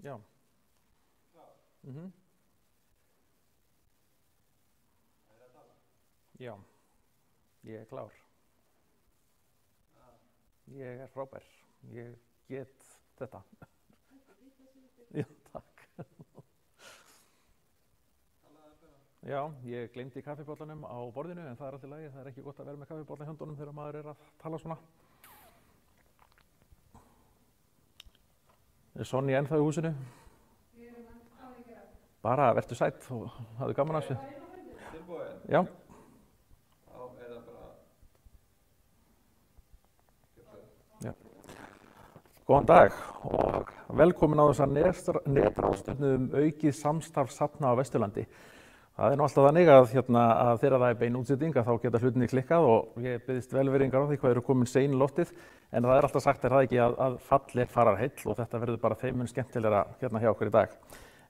Já. Já, ég klár. Ég frábær. Ég get þetta. Já, takk. Já, ég gleymdi kaffibollanum á borðinu en það alltaf lagi. Það ekki gott að vera með kaffibollan í höndunum þegar maður að tala svona. Sonja ennþá í húsinu? Bara vertu sætt og hafðu gaman að þessu. Tilbúin? Já. Þá það bara... Já. Góðan dag og velkomin á þessa netráðstefnu aukið samstarf safna á Vesturlandi. Það nú alltaf þannig að þegar það bein útsetting þá geta hlutinni klikkað og ég biðst velvirðingar á því hvað eru komin sein í loftið en það alltaf sagt það ekki að fallir farar heill og þetta verður bara þeim mun skemmtilegra hjá okkur í dag.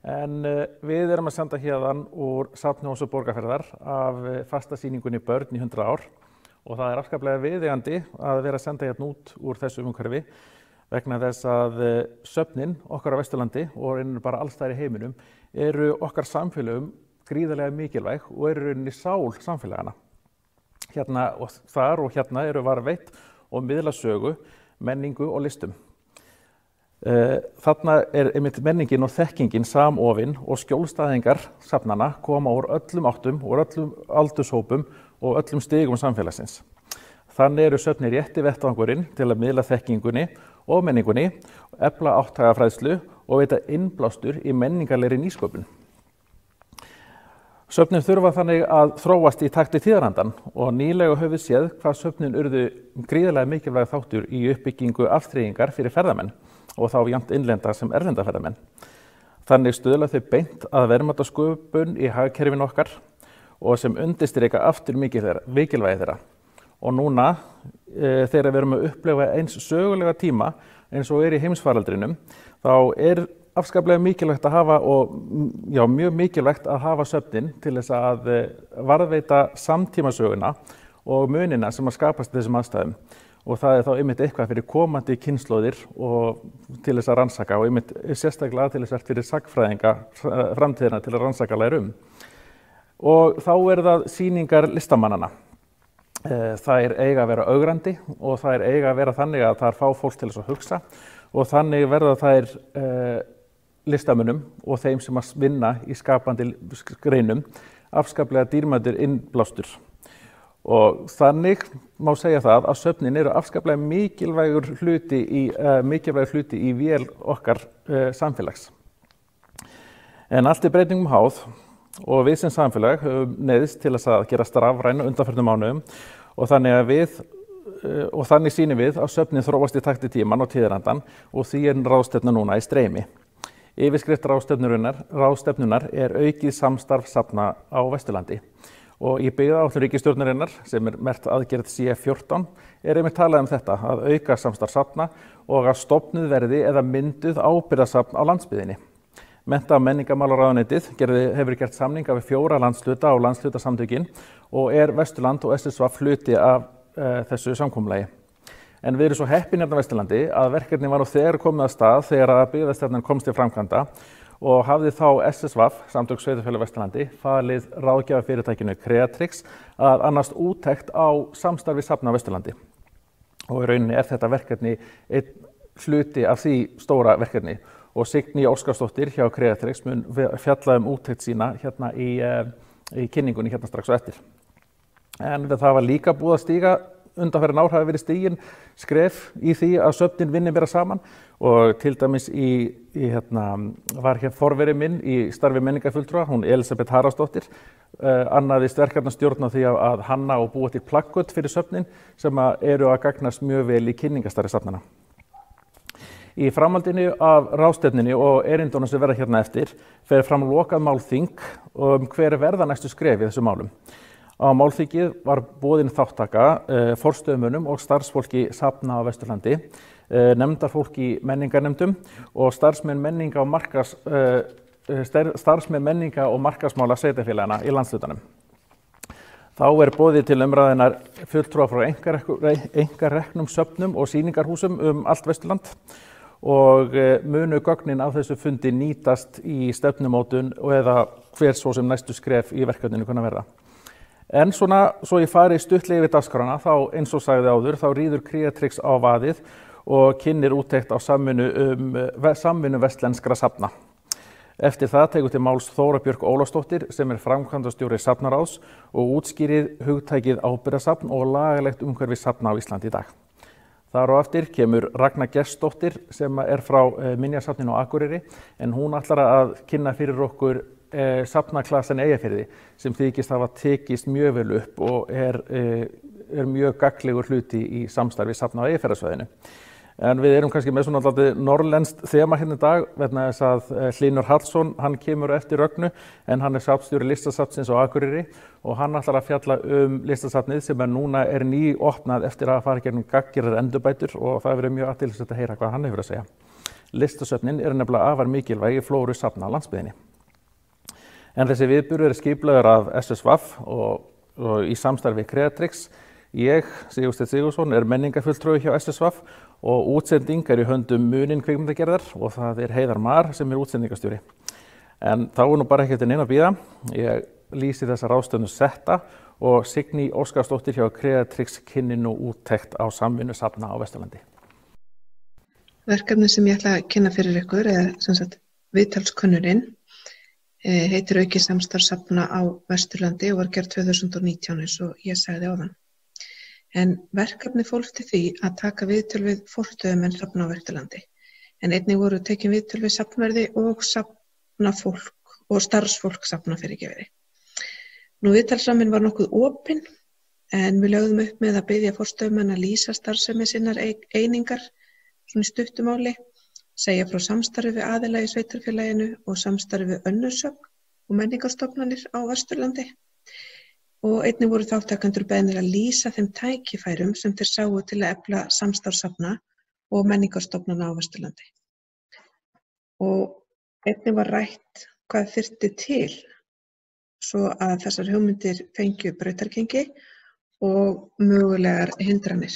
En við erum að senda hérðan úr Safni Hóls og Borgarfjarðar af fasta sýningunni Börn í 100 ár og það afskaplega viðeigandi að vera að senda hérna út úr þessu umhverfi vegna þess að söfnin okkar á Vesturlandi og reynir bara alls þær í heiminum eru okkar samfélögum gríðarlega mikilvæg og eru rauninni sál samfélagana. Hérna og þar og hérna eru varðveitt og miðla sögu, menningu og listum. Þarna einmitt menningin og þekkingin samofin og skjólstæðingar safnana koma úr öllum áttum, úr öllum aldurshópum og öllum stigum samfélagsins. Þannig eru söfnir rétti vettvangurinn til að miðla þekkingunni og menningunni, efla átthagafræðslu og veita innblástur í menningarlegri nýsköpun. Söfnin þurfa þannig að þróast í takti tíðarandann og nýlega höfum við séð hvað söfnin urðu gríðarlega mikilvæg þáttur í uppbyggingu afþreyingar fyrir ferðamenn og þá jafnt innlenda sem erlenda ferðamenn. Þannig stuðla þau beint að verðmætasköpun í hagkerfinu okkar og sem undirstrika aftur mikilvægi þeirra. Og núna þegar við erum að upplifa eins sögulega tíma eins og í heimsfaraldrinum þá afskaplega mikilvægt að hafa og mjög mikilvægt að hafa söfnin til þess að varðveita samtímasöguna og munina sem að skapast í þessum aðstæðum og það þá einmitt eitthvað fyrir komandi kynslóðir og til þess að rannsaka og einmitt sérstaklega til þess fyrir sagnfræðinga framtíðina til að rannsaka læra Og þá það sýningar listamannana. Það eiga að vera augrandi og það eiga að vera þannig að það fá fólk til þess að hugsa og þannig verða þær listamönnum og þeim sem að vinna í skapandi greinum afskaplega dýrmætur innblástur. Og þannig má segja það að söfnin eru afskaplega mikilvægur hluti í vél okkar samfélags. En allt breytingum háð og við sem samfélag höfum neyðst til þess að gera rafræn undanfarnum mánuðum og þannig sýnum við að söfnin þróast í takti tíman og tíðarandann og því ráðstefna núna í streymi. Yfirskrift ráðstefnunar aukið samstarf safna á Vesturlandi og í byggðaáætlun ríkisstjórnarinnar sem merkt aðgerð C14 einmitt talað þetta að auka samstarf safna og að stofnuð verði eða mynduð ábyrgðasafn á landsbyggðinni. Mennta- og menningarmálaráðuneytið hefur gert samninga við 4 landshluta og landshlutasamtökin og Vesturland og SSV hluti af þessu samkomulagi. En við erum svo heppin hérna á Vesturlandi að verkefni var nú þegar komið af stað þegar að byggðastefnan komst til framkvæmda og hafði þá SSV, Samtök sveitarfélaga á Vesturlandi, falið ráðgjafafyrirtækinu Creatrix að annast úttekt á samstarfi safna á Vesturlandi. Og í rauninni þetta verkefni einn hluti af því stóra verkefni og Signý Óskarsdóttir hjá Creatrix mun fjalla úttekt sína hérna í kynningunni hérna strax á eftir. En það var líka búið að stíga undanfarin ár hafi verið stigin skref í því að söfnin vinni meira saman og til dæmis var forveri minn í starfi menningarfulltrúa, hún Elisabeth Haraldsdóttir, annaðist verkefnastjórn á því að hanna og búa til plaggött fyrir söfnin sem eru að gagnast mjög vel í kynningastarfi safnanna. Í framhaldinu af ráðstefnunni og erindunum sem verða hérna eftir fer fram lokað málþing hver verða næstu skref í þessum málum. Á málþingið var boðin þáttaka forstöðumönnum og starfsfólki safna á Vesturlandi, nefndarfólk í menningarnefndum og starfsmenn menninga og markaðsmála sveitarfélaganna í landshlutanum. Þá boðið til umræðinnar fulltrúar frá einkareknum söfnum og sýningarhúsum allt Vesturland og munu gögnin af þessu fundi nýtast í stefnumótun eða hver svo sem næstu skref í verkefninu kunna verða. En svo ég fari stuttlega yfir dagskrána, þá eins og sagði áður, þá rýður Creatrix á vaðið og kynnir úttekt á samvinnu vestlenskra safna. Eftir það tekur til máls Þóra Björk Ólafsdóttir sem framkvæmdastjóri safnaráðs og útskýrir hugtækið ábyrgðasafn og lagalegt umhverfi safna á Íslandi í dag. Þar á eftir kemur Ragna Gestsdóttir sem frá Minjasafninu á Akureyri en hún ætlar að kynna fyrir okkur safnaklasann Eyjafirði sem þykist hafa tekist mjög vel upp og mjög gagnlegur hluti í samstarfi safna á Eyjafjarðarsvæðinu. En við kannski með svona alltaf norrlenskt þema hérna í dag vegna þess að Hlynur Hallsson, hann kemur eftir Rögnu en hann safnstjóri Listasafnsins á Akureyri og hann ætlar að fjalla Listasafnið sem núna nýopnað eftir að fara gegnum gagngerar endurbætur og það verið mjög athyglisvert að heyra hvað hann hefur að segja. Listasöfnin nefnilega afar mikilvæg í flóru safna á landsbyggðinni. En þessi viðburður skipulagður af SSVAF og í samstarfi Creatrix. Ég, Sigursteinn Sigurðsson, menningarfulltrúi hjá SSVAF og útsending í höndum Munin kvikmyndagerðar og það Heiðar Mar sem útsendingastjóri. En þá nú bara ekki eftir neina að bíða. Ég lýsi þessa ráðstöfnu setta og Signý Óskarsdóttir hjá Creatrix kynni nú úttekt á samvinnu safna á Vesturlandi. Verkefni sem ég ætla að kynna fyrir ykkur viðtalskönnurinn. Heitir aukið samstarf safna á Vesturlandi og var gerð 2019 eins og ég sagði áðan. En verkefni fólst í því að taka viðtöl við forstöðumenn safna á Vesturlandi. En einnig voru tekin viðtöl við safnverði og safnafólk og starfsfólk safna fyrirgefiði. Viðtalsramminn var nokkuð opinn en við lögðum upp með að biðja forstöðumenn að lýsa starfsemi sinnar einingar svona í stuttu máli, segja frá samstarfi við aðila í sveitarfélaginu og samstarfi við önnur söfn og menningarstofnanir á Vesturlandi. Og einnig voru þátttakendur beðnir að lýsa þeim tækifærum sem þeir sáu til að efla samstarfssafna og menningarstofnana á Vesturlandi. Og einnig var rætt hvað þyrfti til svo að þessar hugmyndir fengju brautargengi og mögulegar hindranir.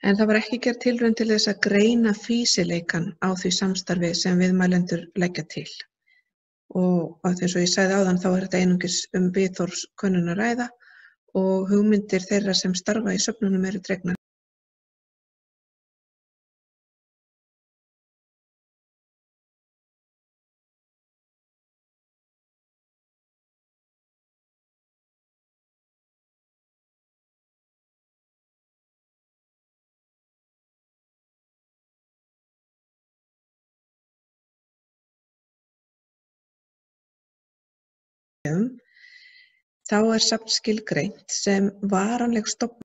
En það var ekki gerð tilraun til þess að greina fýsileikann á því samstarfi sem viðmælendur leggja til. Og eins og ég sagði áðan þá þetta einungis viðhorfskönnun að ræða og hugmyndir þeirra sem starfa í söfnunum dregnar. Þá safn skilgreint sem varanleg stofnun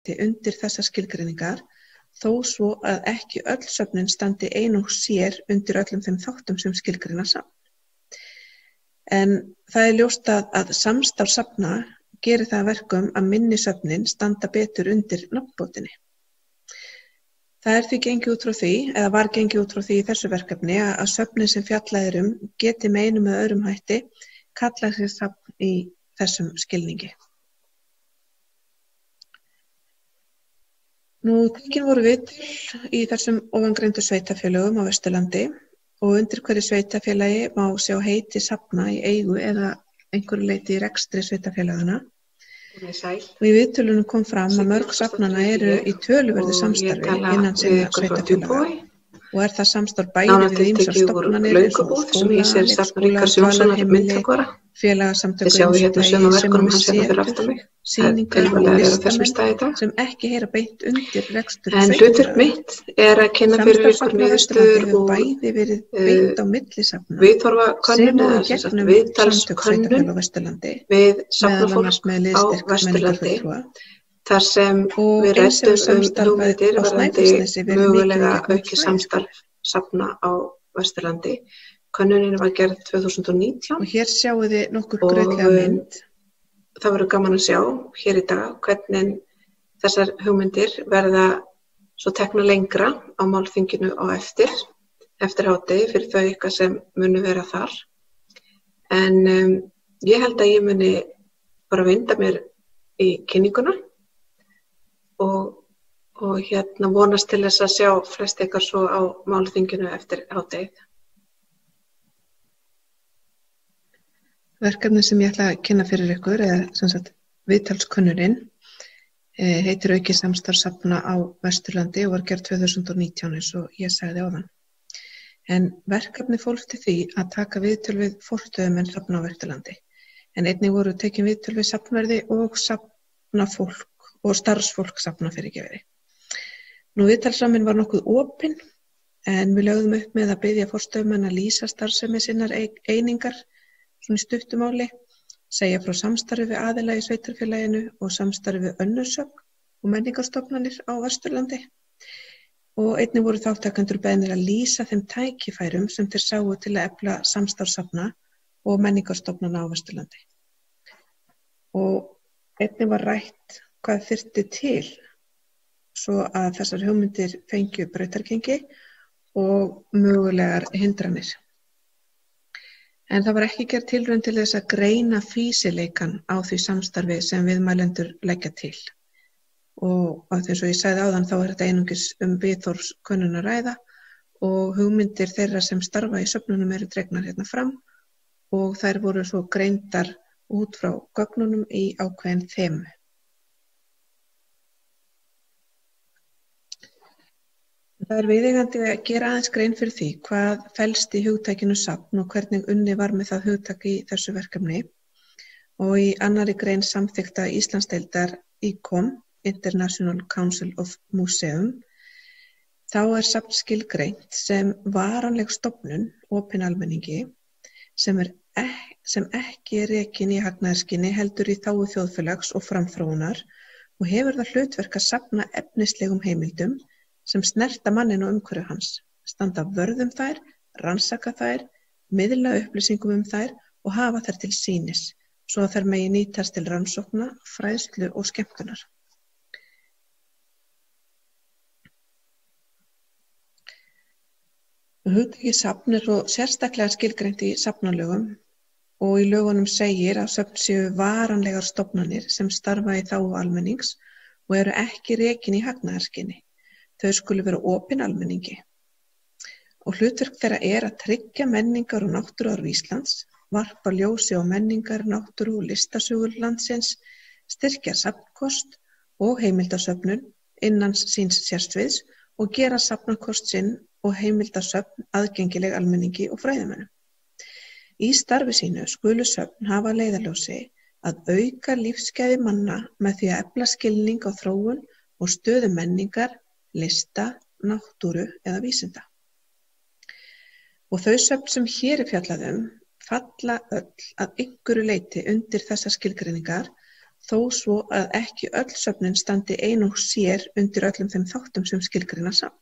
undir þessar skilgreiningar þó svo að ekki öll söfnin standi ein og sér undir öllum þeim þáttum sem skilgreina safn. En það ljóst að samstarf safna gerir það að verkum að minni söfnin standa betur undir nafnbótinni. Það því gengið út frá því, eða var gengið út frá því í þessu verkefni að söfnin sem fjallað geti með einum eða öðrum hætti kallað sér safn í þessum skilningi. Tekin voru viðtöl í þessum ofangreindu sveitarfélögum á Vesturlandi og undir hverju sveitarfélagi má sjá heiti safna í eigu eða einhverju leyti í rekstri sveitarfélagana. Og í viðtölunum kom fram að mörg safnanna eru í töluverðu samstarfi innan sinna sveitarfélaga og það samstarf bæði við ýmsar stofnanir eins og skóla, leikskóla, dvalarheimili, félagasamtök sýningar og listamenn sem ekki heyra beint undir rekstur En hlutverk mitt að kynna fyrir ykkur niðurstöður og bæði verið beint á milli safna viðhorfakönnun eða viðtalskönnun við safnafólk á Vesturlandi þar sem við ræddum hugmyndir varðandi mögulega aukið samstarf safna á Vesturlandi. Könnunin var gerð 2019 og hér sjáum þið nokkur grautlega mynd. Það verður gaman að sjá hér í dag hvernig þessar hugmyndir verða svo teknar lengra á málþinginu á eftir hádegi fyrir þau ykkar sem munu vera þar. En ég held að ég muni bara vinda mér í kynninguna og vonast til þess að sjá flest ykkar svo á málþinginu eftir hádegið. Verkefni sem ég ætla að kynna fyrir ykkur viðtalskönnunin heitir aukið samstarf safna á Vesturlandi og var gerð 2019 eins og ég sagði áðan. En verkefni fólst í því að taka viðtöl við forstöðumenn safna á Vesturlandi. En einnig voru tekin viðtöl við safnverði og safnafólk og starfsfólk safna fyrirgefið. Viðtalsramminn var nokkuð opinn en við lögðum upp með að biðja forstöðumenn að lýsa starfsemi sinnar einingar svona í stuttu máli, segja frá samstarfi við aðila í sveitarfélaginu og samstarfi við önnur söfn og menningarstofnanir á Vesturlandi. Og einnig voru þátttakendur beðnir að lýsa þeim tækifærum sem þeir sáu til að efla samstarfssafna og menningarstofnana á Vesturlandi. Og einnig var rætt hvað þyrfti til svo að þessar hugmyndir fengju brautargengi og mögulegar hindranir. En það var ekki gerð tilraun til þess að greina fýsileikann á því samstarfi sem viðmælendur leggja til. Og eins og ég sagði áðan þá þetta einungis viðhorfskönnun að ræða og hugmyndir þeirra sem starfa í söfnunum eru dregnar hérna fram og þær voru svo greindar út frá gögnunum í ákveðin þemu. Það viðeigandi að gera aðeins grein fyrir því hvað felst í hugtakinu safn og hvernig unnið var með það hugtak í þessu verkefni. Og í annarri grein samþykkta Íslandsdeildar ICOM, International Council of Museum, þá safn skilgreint sem varanleg stofnun, opin almenningi, sem ekki rekin í hagnaðarskyni heldur í þágu þjóðfélags og framþróunar og hefur það hlutverk að safna efnislegum heimildum sem snerta manninn og umhverfi hans, standa vörð þær, rannsaka þær, miðla upplýsingum þær og hafa þær til sýnis, svo að þær megi nýtast til rannsókna, fræðslu og skemmtunar. Hugtakið safn svo sérstaklega skilgreint í safnalögum og í lögunum segir að söfn séu varanlegar stofnanir sem starfa í þágu almennings og eru ekki rekin í hagnaðarskyni. Þau skulu vera opin almenningi. Og hlutverk þeirra að tryggja menningar og náttúruarf Íslands, varpa ljósi á menningar, náttúru og listasögur landsins, styrkja safnkost og heimildasöfnun innan síns sérsviðs og gera safnakost sinn og heimildasöfn aðgengileg almenningi og fræðimönnum. Í starfi sínu skulu söfn hafa leiðarljósi að auka lífsgæði manna með því að efla skilning á þróun og stöðu menningar, lista, náttúru eða vísinda. Og þau söfn sem hér fjallað falla öll að einhverju leyti undir þessar skilgreiningar þó svo að ekki öll söfnin standi ein og sér undir öllum þeim þáttum sem skilgreina safn.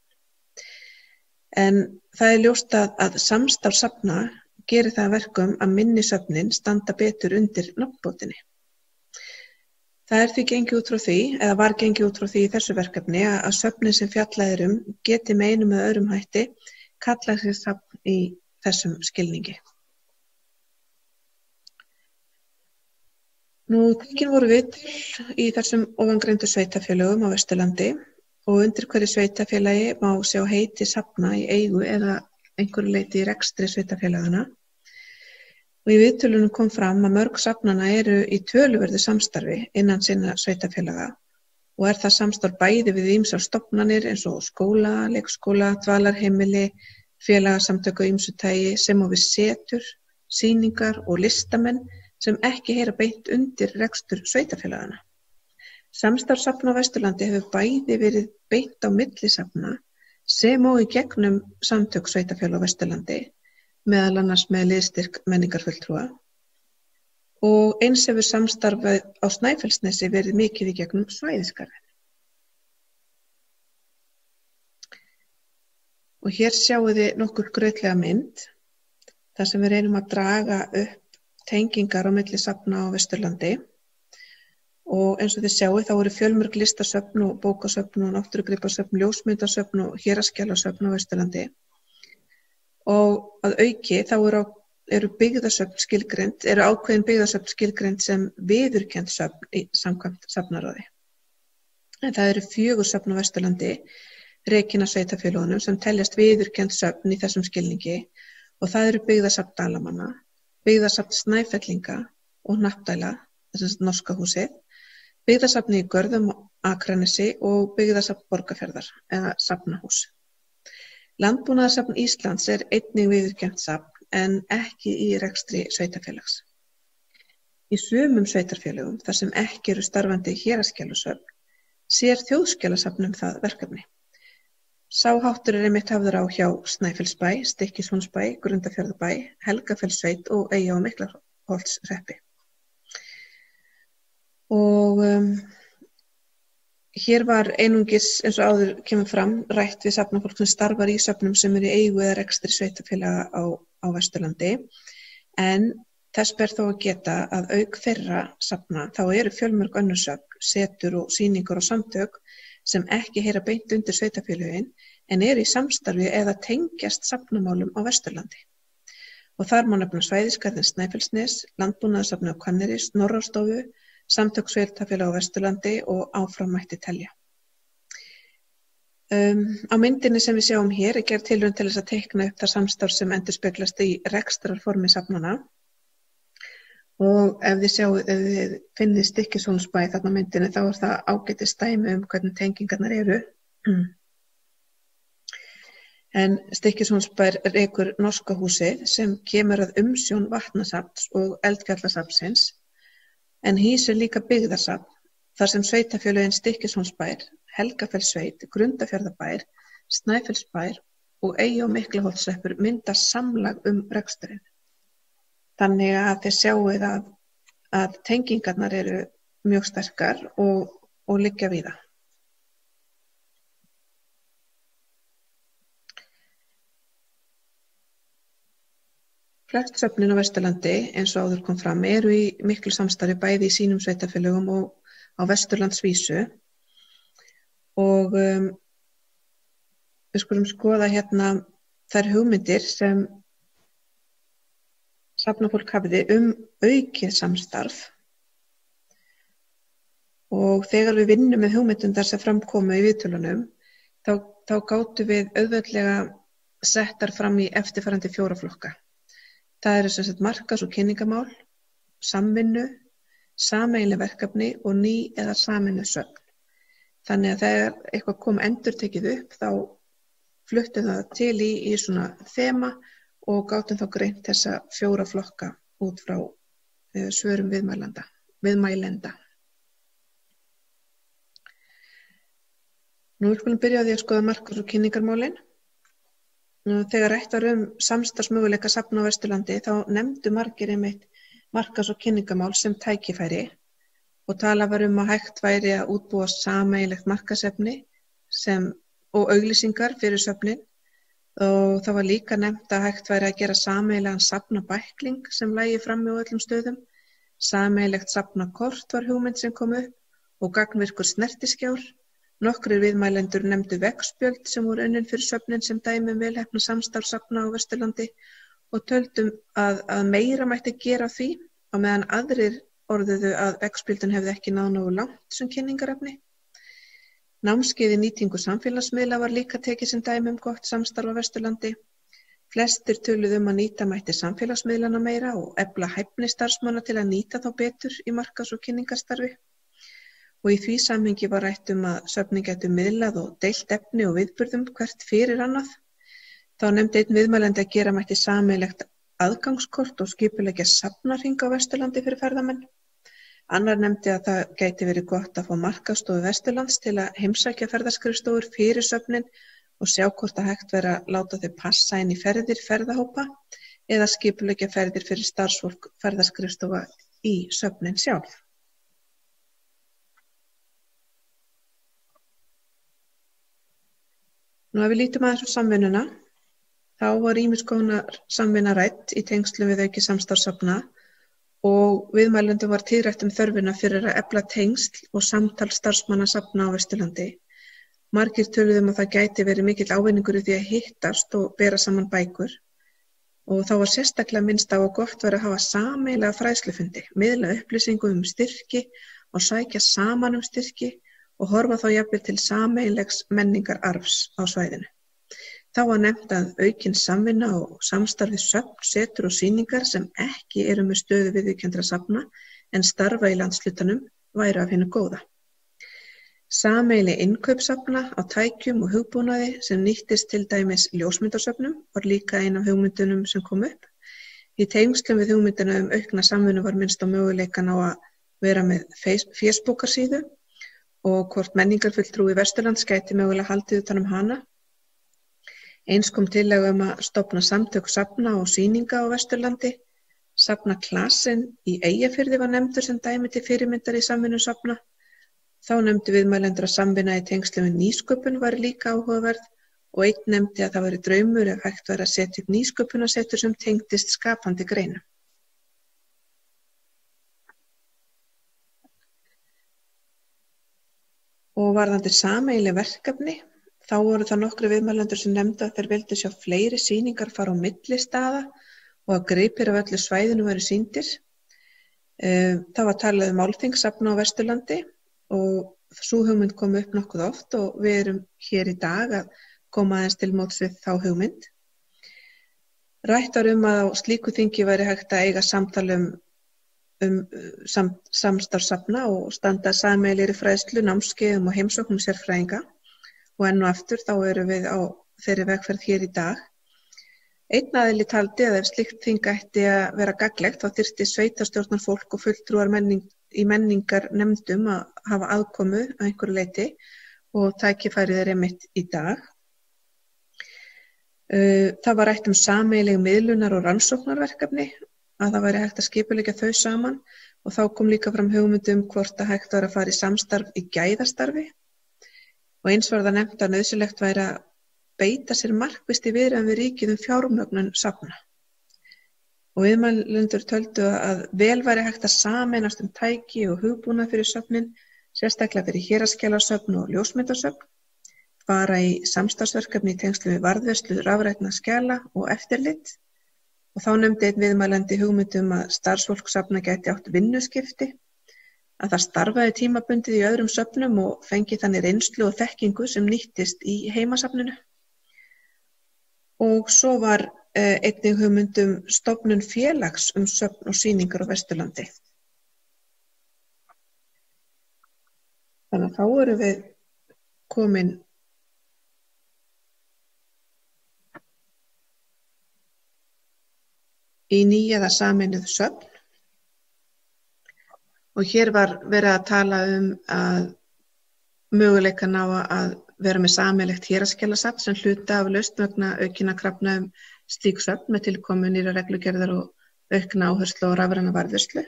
En það ljóst að samstarf safna gerir það að verkum að minni söfnin standa betur undir nafnbótinni. Það því gengið út frá því, eða var gengið út frá því í þessu verkefni að söfnin sem fjallað geti með einum eða öðrum hætti kallað sér safn í þessum skilningi. Tekin voru viðtöl í þessum ofangreindu sveitarfélögum á Vesturlandi og undir hverju sveitarfélagi má sjá heiti safna í eigu eða einhverju leyti í rekstri sveitarfélagana. Og í viðtölunum kom fram að mörg safnanna eru í töluverðu samstarfi innan sinna sveitarfélaga og það samstarf bæði við ýmsar stofnanir eins og skóla, leikskóla, dvalarheimili, félagasamtök af ýmsu tagi sem og við setur, sýningar og listamenn sem ekki heyra beint undir rekstur sveitarfélagana. Samstarf safna á Vesturlandi hefur bæði verið beint á milli safna sem og í gegnum samtök sveitarfélaga á Vesturlandi, meðal annars með liðstyrk menningarfulltrúa og eins hefur samstarfið á Snæfellsnesi verið mikið í gegnum svæðisgarðinn. Og hér sjáum við nokkur grautlega mynd þar sem við reynum að draga upp tengingar á milli safna á Vesturlandi og eins og þið sjáu þá eru fjölmörg listasöfn og bókasöfn og náttúrugripasöfn, ljósmyndasöfn og héraðsskjalasöfn á Vesturlandi. Og að auki þá eru byggðasöfn skilgreind, eru ákveðin byggðasöfn skilgreind sem viðurkennd söfn samkvæmt safnaráði. En það eru 4 söfn á Vesturlandi, rekin af sveitarfélögunum sem teljast viðurkennd söfn í þessum skilningi og það eru byggðasafn Dalamanna, byggðasafn Snæfellinga og Hnappdæla, þess að Norska húsið, byggðasafni í Görðum Akranesi og byggðasafn Borgarfjarðar eða safnahús. Landbúnaðarsafn Íslands einnig viðurkennt safn en ekki í rekstri sveitarfélags. Í sumum sveitarfélögum þar sem ekki eru starfandi héraðsskjalasöfn sér þjóðskjalasafn það verkefni. Sá háttur einmitt hafður á hjá Snæfellsbæ, Stykkishólmsbæ, Grundarfjarðarbæ, Helgafellssveit og Eyja- og Miklaholtshreppi. Og hér var einungis, eins og áður kemur fram, rætt við safnafólk sem starfar í söfnum sem eru í eigu eða rekstri sveitarfélaga á Vesturlandi. En þess ber þó að geta að auk þeirra safna þá eru fjölmörg önnur söfn, setur og sýningar og samtök sem ekki heyra beint undir sveitarfélögin en eru í samstarfi eða tengjast safnamálum á Vesturlandi. Og þar má nefna svæðisgarðinn Snæfellsnes, landbúnaðarsafnið á Hvanneyri, Snorrastofu, samtök sveitarfélaga á Vesturlandi og áfram mætti telja. Á myndinni sem við sjáum hér gerð tilraun til þess að teikna upp það samstarf sem endurspeglast í rekstrarformi safnanna. Og ef þið finnið Stykkishólmsbæ þarna á myndinni þá það ágætis dæmi hvernig tengingarnar eru. En Stykkishólmsbær rekur Norska húsið sem kemur að umsjón vatnasafns og eldfjallasafnsins en hýsir líka byggðasafn þar sem sveitarfélögin Stykkishólmsbær, Helgafellssveit, Grundarfjarðarbær, Snæfellsbær og Eyja- og Miklaholtshreppur mynda samlag reksturinn. Þannig að þið sjáuð að tengingarnar eru mjög sterkar og liggja víða. Flest söfnin á Vesturlandi, eins og áður kom fram, eru í miklu samstarfi bæði í sínum sveitarfélögum og á Vesturlandsvísu. Og við skulum skoða hérna þær hugmyndir sem safnafólk hafði aukið samstarf. Og þegar við vinnum með hugmyndundar sem framkomu í viðtölunum, þá gátum við auðveldlega settar fram í eftirfarandi 4 flokka. Það eru sem sagt markas- og kynningamál, samvinnu, sameiginleg verkefni og ný eða sameinuð söfn. Þannig að þegar eitthvað kom endurtekið upp, þá fluttum það til í svona þema og gátum þá greint þessa 4 flokka út frá svörum viðmælenda. Nú skulum byrja á því að skoða markas- og kynningarmálin. Þegar rætt var samstarfsmöguleika safna á Vesturlandi þá nefndu margir einmitt markas- og kynningamál sem tækifæri og talað var að hægt væri að útbúa sameiginlegt markaðsefni og auglýsingar fyrir söfnin og það var líka nefnt að hægt væri að gera sameiginlegan safnabækling sem lægi frammi á öllum stöðum. Sameiginlegt safnakort var hugmynd sem kom upp og gagnvirkur snertiskjár. Nokkrir viðmælendur nefndu veggspjöld sem voru unnin fyrir söfnin sem dæmi vel heppna samstarfssafna á Vesturlandi og töldum að meira mætti gera því á meðan aðrir orðuðu að veggspjöldin hefði ekki náð nógu langt sem kynningarefni. Námskeið í nýtingu samfélagsmiðla var líka tekið sem dæmi gott samstarf á Vesturlandi. Flestir töluðu að nýta mætti samfélagsmiðlana meira og efla hæfni starfsmanna til að nýta þá betur í markaðs- og kynningarstarfi. Og í því samhengi var rætt að söfnin gætu miðlað og deilt efni og viðburðum hvert fyrir annað. Þá nefndi einn viðmælandi að gera mætti sameiginlegt aðgangskort og skipuleggja safnarhring á Vesturlandi fyrir ferðamenn. Annar nefndi að það gæti verið gott að fá markaðsstofu Vesturlands til að heimsækja ferðaskrifstofur fyrir söfnin og sjá hvort að hægt vera að láta þau passa inn í ferðir ferðahópa eða skipuleggja ferðir fyrir starfsfólk ferðaskrifstofa í söfnin sjálf. Nú ef við lítum aðeins á samvinnuna, þá var ýmiss konar samvinna rædd í tengslum við aukið samstarfssafna og viðmælendum var tíðrætt þörfina fyrir að efla tengsl og samtal starfsmanna safna á Vesturlandi. Margir töluðu að það gæti verið mikill ávinningur í því að hittast og bera saman bækur og þá var sérstaklega minnst á að gott væri að hafa sameiginlega fræðslufundi, miðla upplýsingum styrki og sækja saman styrki og horfa þá jafnvel til sameiginlegs menningararfs á svæðinu. Þá var nefnt að aukin samvinna og samstarfið söfn, setur og sýningar sem ekki eru með stöðu viðurkenndra safna en starfa í landshlutanum væru af hinu góða. Sameiginleg innkaup safna á tækjum og hugbúnaði sem nýttist til dæmis ljósmyndasöfnum var líka ein af hugmyndunum sem kom upp. Í tengslum við hugmyndina aukna samvinnu var minnst á möguleikan á að vera með Facebook-síðu og hvort menningarfulltrúi Vesturlands gæti mögulega haldið utan hana. Eins kom tillaga að stofna samtök safna og sýninga á Vesturlandi. Safnaklassinn í Eyjafirði var nefndur sem dæmi til fyrirmyndar í samvinnu safna. Þá nefndu viðmælendur að samvinna í tengslum við nýsköpun var líka áhugaverð og einn nefndi að það væri draumur ef hægt væri að setja upp nýsköpunarsetur sem tengdist skapandi greinum. Og varðandi sameiginleg verkefni, þá voru það nokkru viðmælendur sem nefndu að þeir vildu sjá fleiri sýningar fara á milli staða og að gripir af öllu svæðinu væru sýndir. Það var talað málþing safna á Vesturlandi og sú hugmynd kom upp nokkuð oft og við erum hér í dag að koma aðeins til móts við þá hugmynd. Rætt var að á slíku þingi væri hægt að eiga samtal samstarfssafna og standa sameiginlegri fræðslu, námskeiðum og heimsóknum sérfræðinga og enn og aftur þá erum við á þeirri vegferð hér í dag. Einn aðili taldi að ef slíkt þing ætti að vera gagnlegt þá þyrfti sveitarstjórnarfólk og fulltrúar í menningarnefndum að hafa aðkomu að einhverju leyti og tækifærið einmitt í dag. Það var rætt sameiginleg miðlunar- og rannsóknarverkefni að það væri hægt að skipuleggja þau saman og þá kom líka fram hugmynd hvort að hægt var að fara í samstarf í gæðastarfi og eins var það nefnt að nauðsynlegt væri að beita sér markvisst í viðræðum við ríkið fjármögnun safna. Og viðmælendur töldu að vel væri hægt að sameinast tæki og hugbúnað fyrir söfnin, sérstaklega fyrir héraðsskjalasöfn og ljósmyndasöfn, fara í samstarfsverkefni í tengslum við varðveislu rafrænna skjala og eftirlit. Og þá nefndi einn viðmælandi hugmynd að starfsfólk safna gæti átt vinnuskipti, að það starfaði tímabundið í öðrum söfnum og fengi þannig reynslu og þekkingu sem nýttist í heimasafninu. Og svo var einnig hugmynd stofnun félags söfn og sýningar á Vesturlandi. Þannig að þá erum við komin í nýja eða sameinuð söfn og hér var verið að tala að möguleikan á að vera með sameiginlegt héraðsskjalasafn sem hluta af lausn vegna aukinna krafna slík söfn með tilkomu nýrra reglugerðar og aukna áherslu á rafræna varðveislu.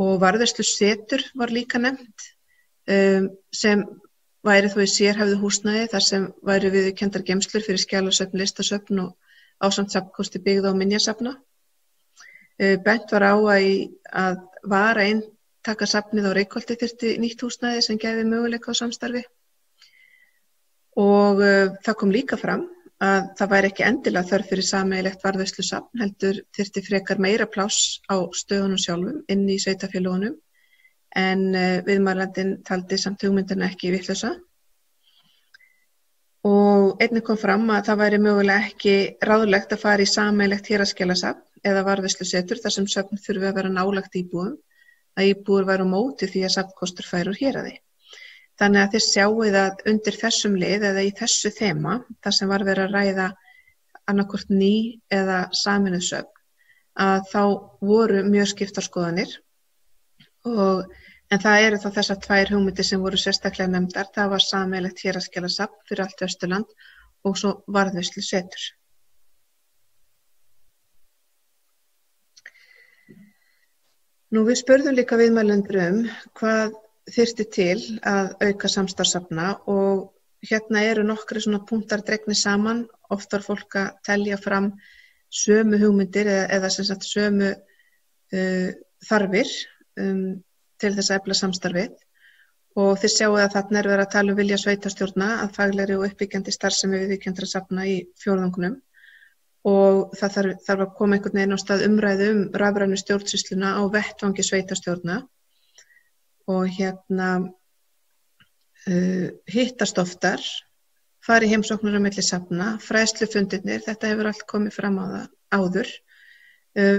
og varðveislusetur var líka nefnt sem væri þó í sérhæfðu húsnæði þar sem væri viðurkenndar geymslur fyrir skjalasöfn, listasöfn og ásamt safnkosti byggða og minjasafna. Bent var á að vara taka safnið á Reykholti þyrfti nýtt húsnæði sem gæfi möguleika á samstarfi. Og það kom líka fram að það væri ekki endilega þörf fyrir sameiginlegt varðveislusafn, heldur þyrfti frekar meira pláss á stöðunum sjálfum inn í sveitarfélögunum, en viðmælandinn taldi samt hugmyndina ekki vitlausa. Og einnig kom fram að það væri mögulega ekki ráðlegt að fara í sameiginlegt héraðsskjalasafn eða varðveislusetur þar sem söfn þurfi að vera nálægt íbúum, að íbúar væru á móti því að safnkostur færi úr héraði. Þannig að þið sjáið að undir þessum lið eða í þessu þema, þar sem var verið að ræða annarkvort ný eða sameinuð söfn, að þá voru mjög skiptar skoðanir. En það eru þá þessar tvær hugmyndir sem voru sérstaklega nefndar. Það var sameiginlegt héraðsskjalasafn fyrir allt Vesturland og svo varðveislusetur. Nú við spurðum líka viðmælendur hvað þyrfti til að auka samstarfssafna og hérna eru nokkri svona punktar dregnir saman. Oft var fólk að telja fram sömu hugmyndir eða sem sagt sömu þarfir til þess að efla samstarfið. Og þið sjáu að þarna verið að tala vilja sveitarstjórna að faglegri og uppbyggjandi starfsemi viðurkenndra safna í fjórðungnum. Og það þarf að koma einhvern veginn á stað umræðu rafrænu stjórnsýsluna á vettvangi sveitarstjórna og hérna hittast oftar, fari heimsóknir á milli safna, fræðslufundirnir, þetta hefur allt komið fram á það áður.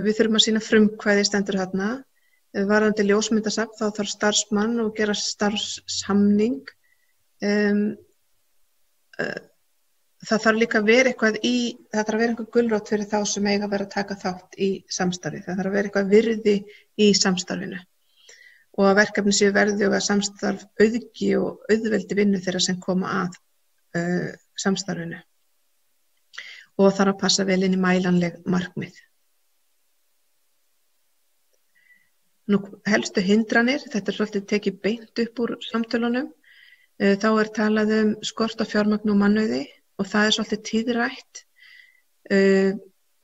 Við þurfum að sýna frumkvæði stendur þarna. Varðandi ljósmyndasafn þá þarf starfsmann og gera starfssamning. Það þarf líka að vera eitthvað gulrót fyrir þá sem eiga að vera að taka þátt í samstarfi. Það þarf að vera eitthvað virði í samstarfinu og að verkefni séu verði og að samstarf auðgi og auðveldi vinnu þeirra sem koma að samstarfinu. Og þarf að passa vel inn í mælanleg markmið. Nú helstu hindranir, þetta svolítið tekið beint upp úr samtölunum, þá talað skort á fjármagn og mannauði og það svolítið tíðrætt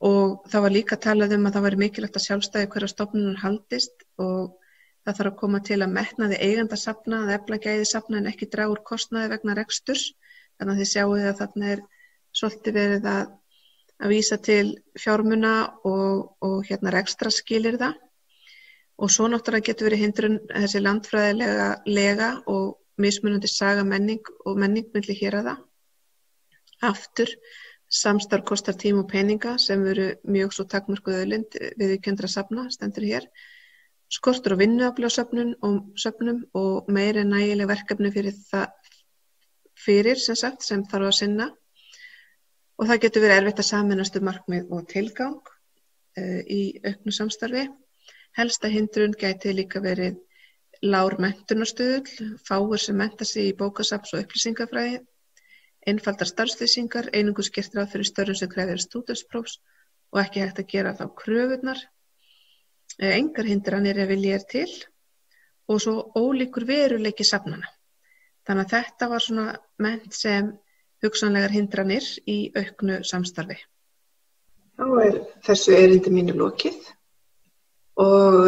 og það var líka talað að það væri mikilvægt að sjálfstæði hverja stofnunar haldist og það þarf að koma til að metnaði eiganda safna, að efla gæði safna en ekki draga úr kostnaði vegna reksturs. Þannig að þið sjáuð að þarna svolítið verið að vísa til fjármuna og hérna rekstraskilyrða. Og svo náttúrulega getur verið hindrun þessi landfræðilega og mismunandi saga menning milli héraða. Aftur, samstarf kostar tíma og peninga sem eru mjög svo takmörkuð auðlind viðurkenndra safna, stendur hér. Skortur á vinnuafli á söfnum og meiri en nægileg verkefni fyrir sem þarf að sinna. Og það getur verið erfitt að sameinast markmið og tilgang í auknu samstarfi. Helsta hindrun gæti líka verið lágur menntunarstuðull, fáir sem mennta sig í bókasafns- og upplýsingafræði, einfaldar starfslýsingar, einungis gert ráð fyrir störfum sem krefjast stúdentsprófs og ekki hægt að gera þá kröfurnar. Engar hindranir ef vilji til og svo ólíkur veruleiki safnanna. Þannig að þetta var svona mennt sem hugsanlegar hindranir í auknu samstarfi. Þá þessu erindi mínu lokið og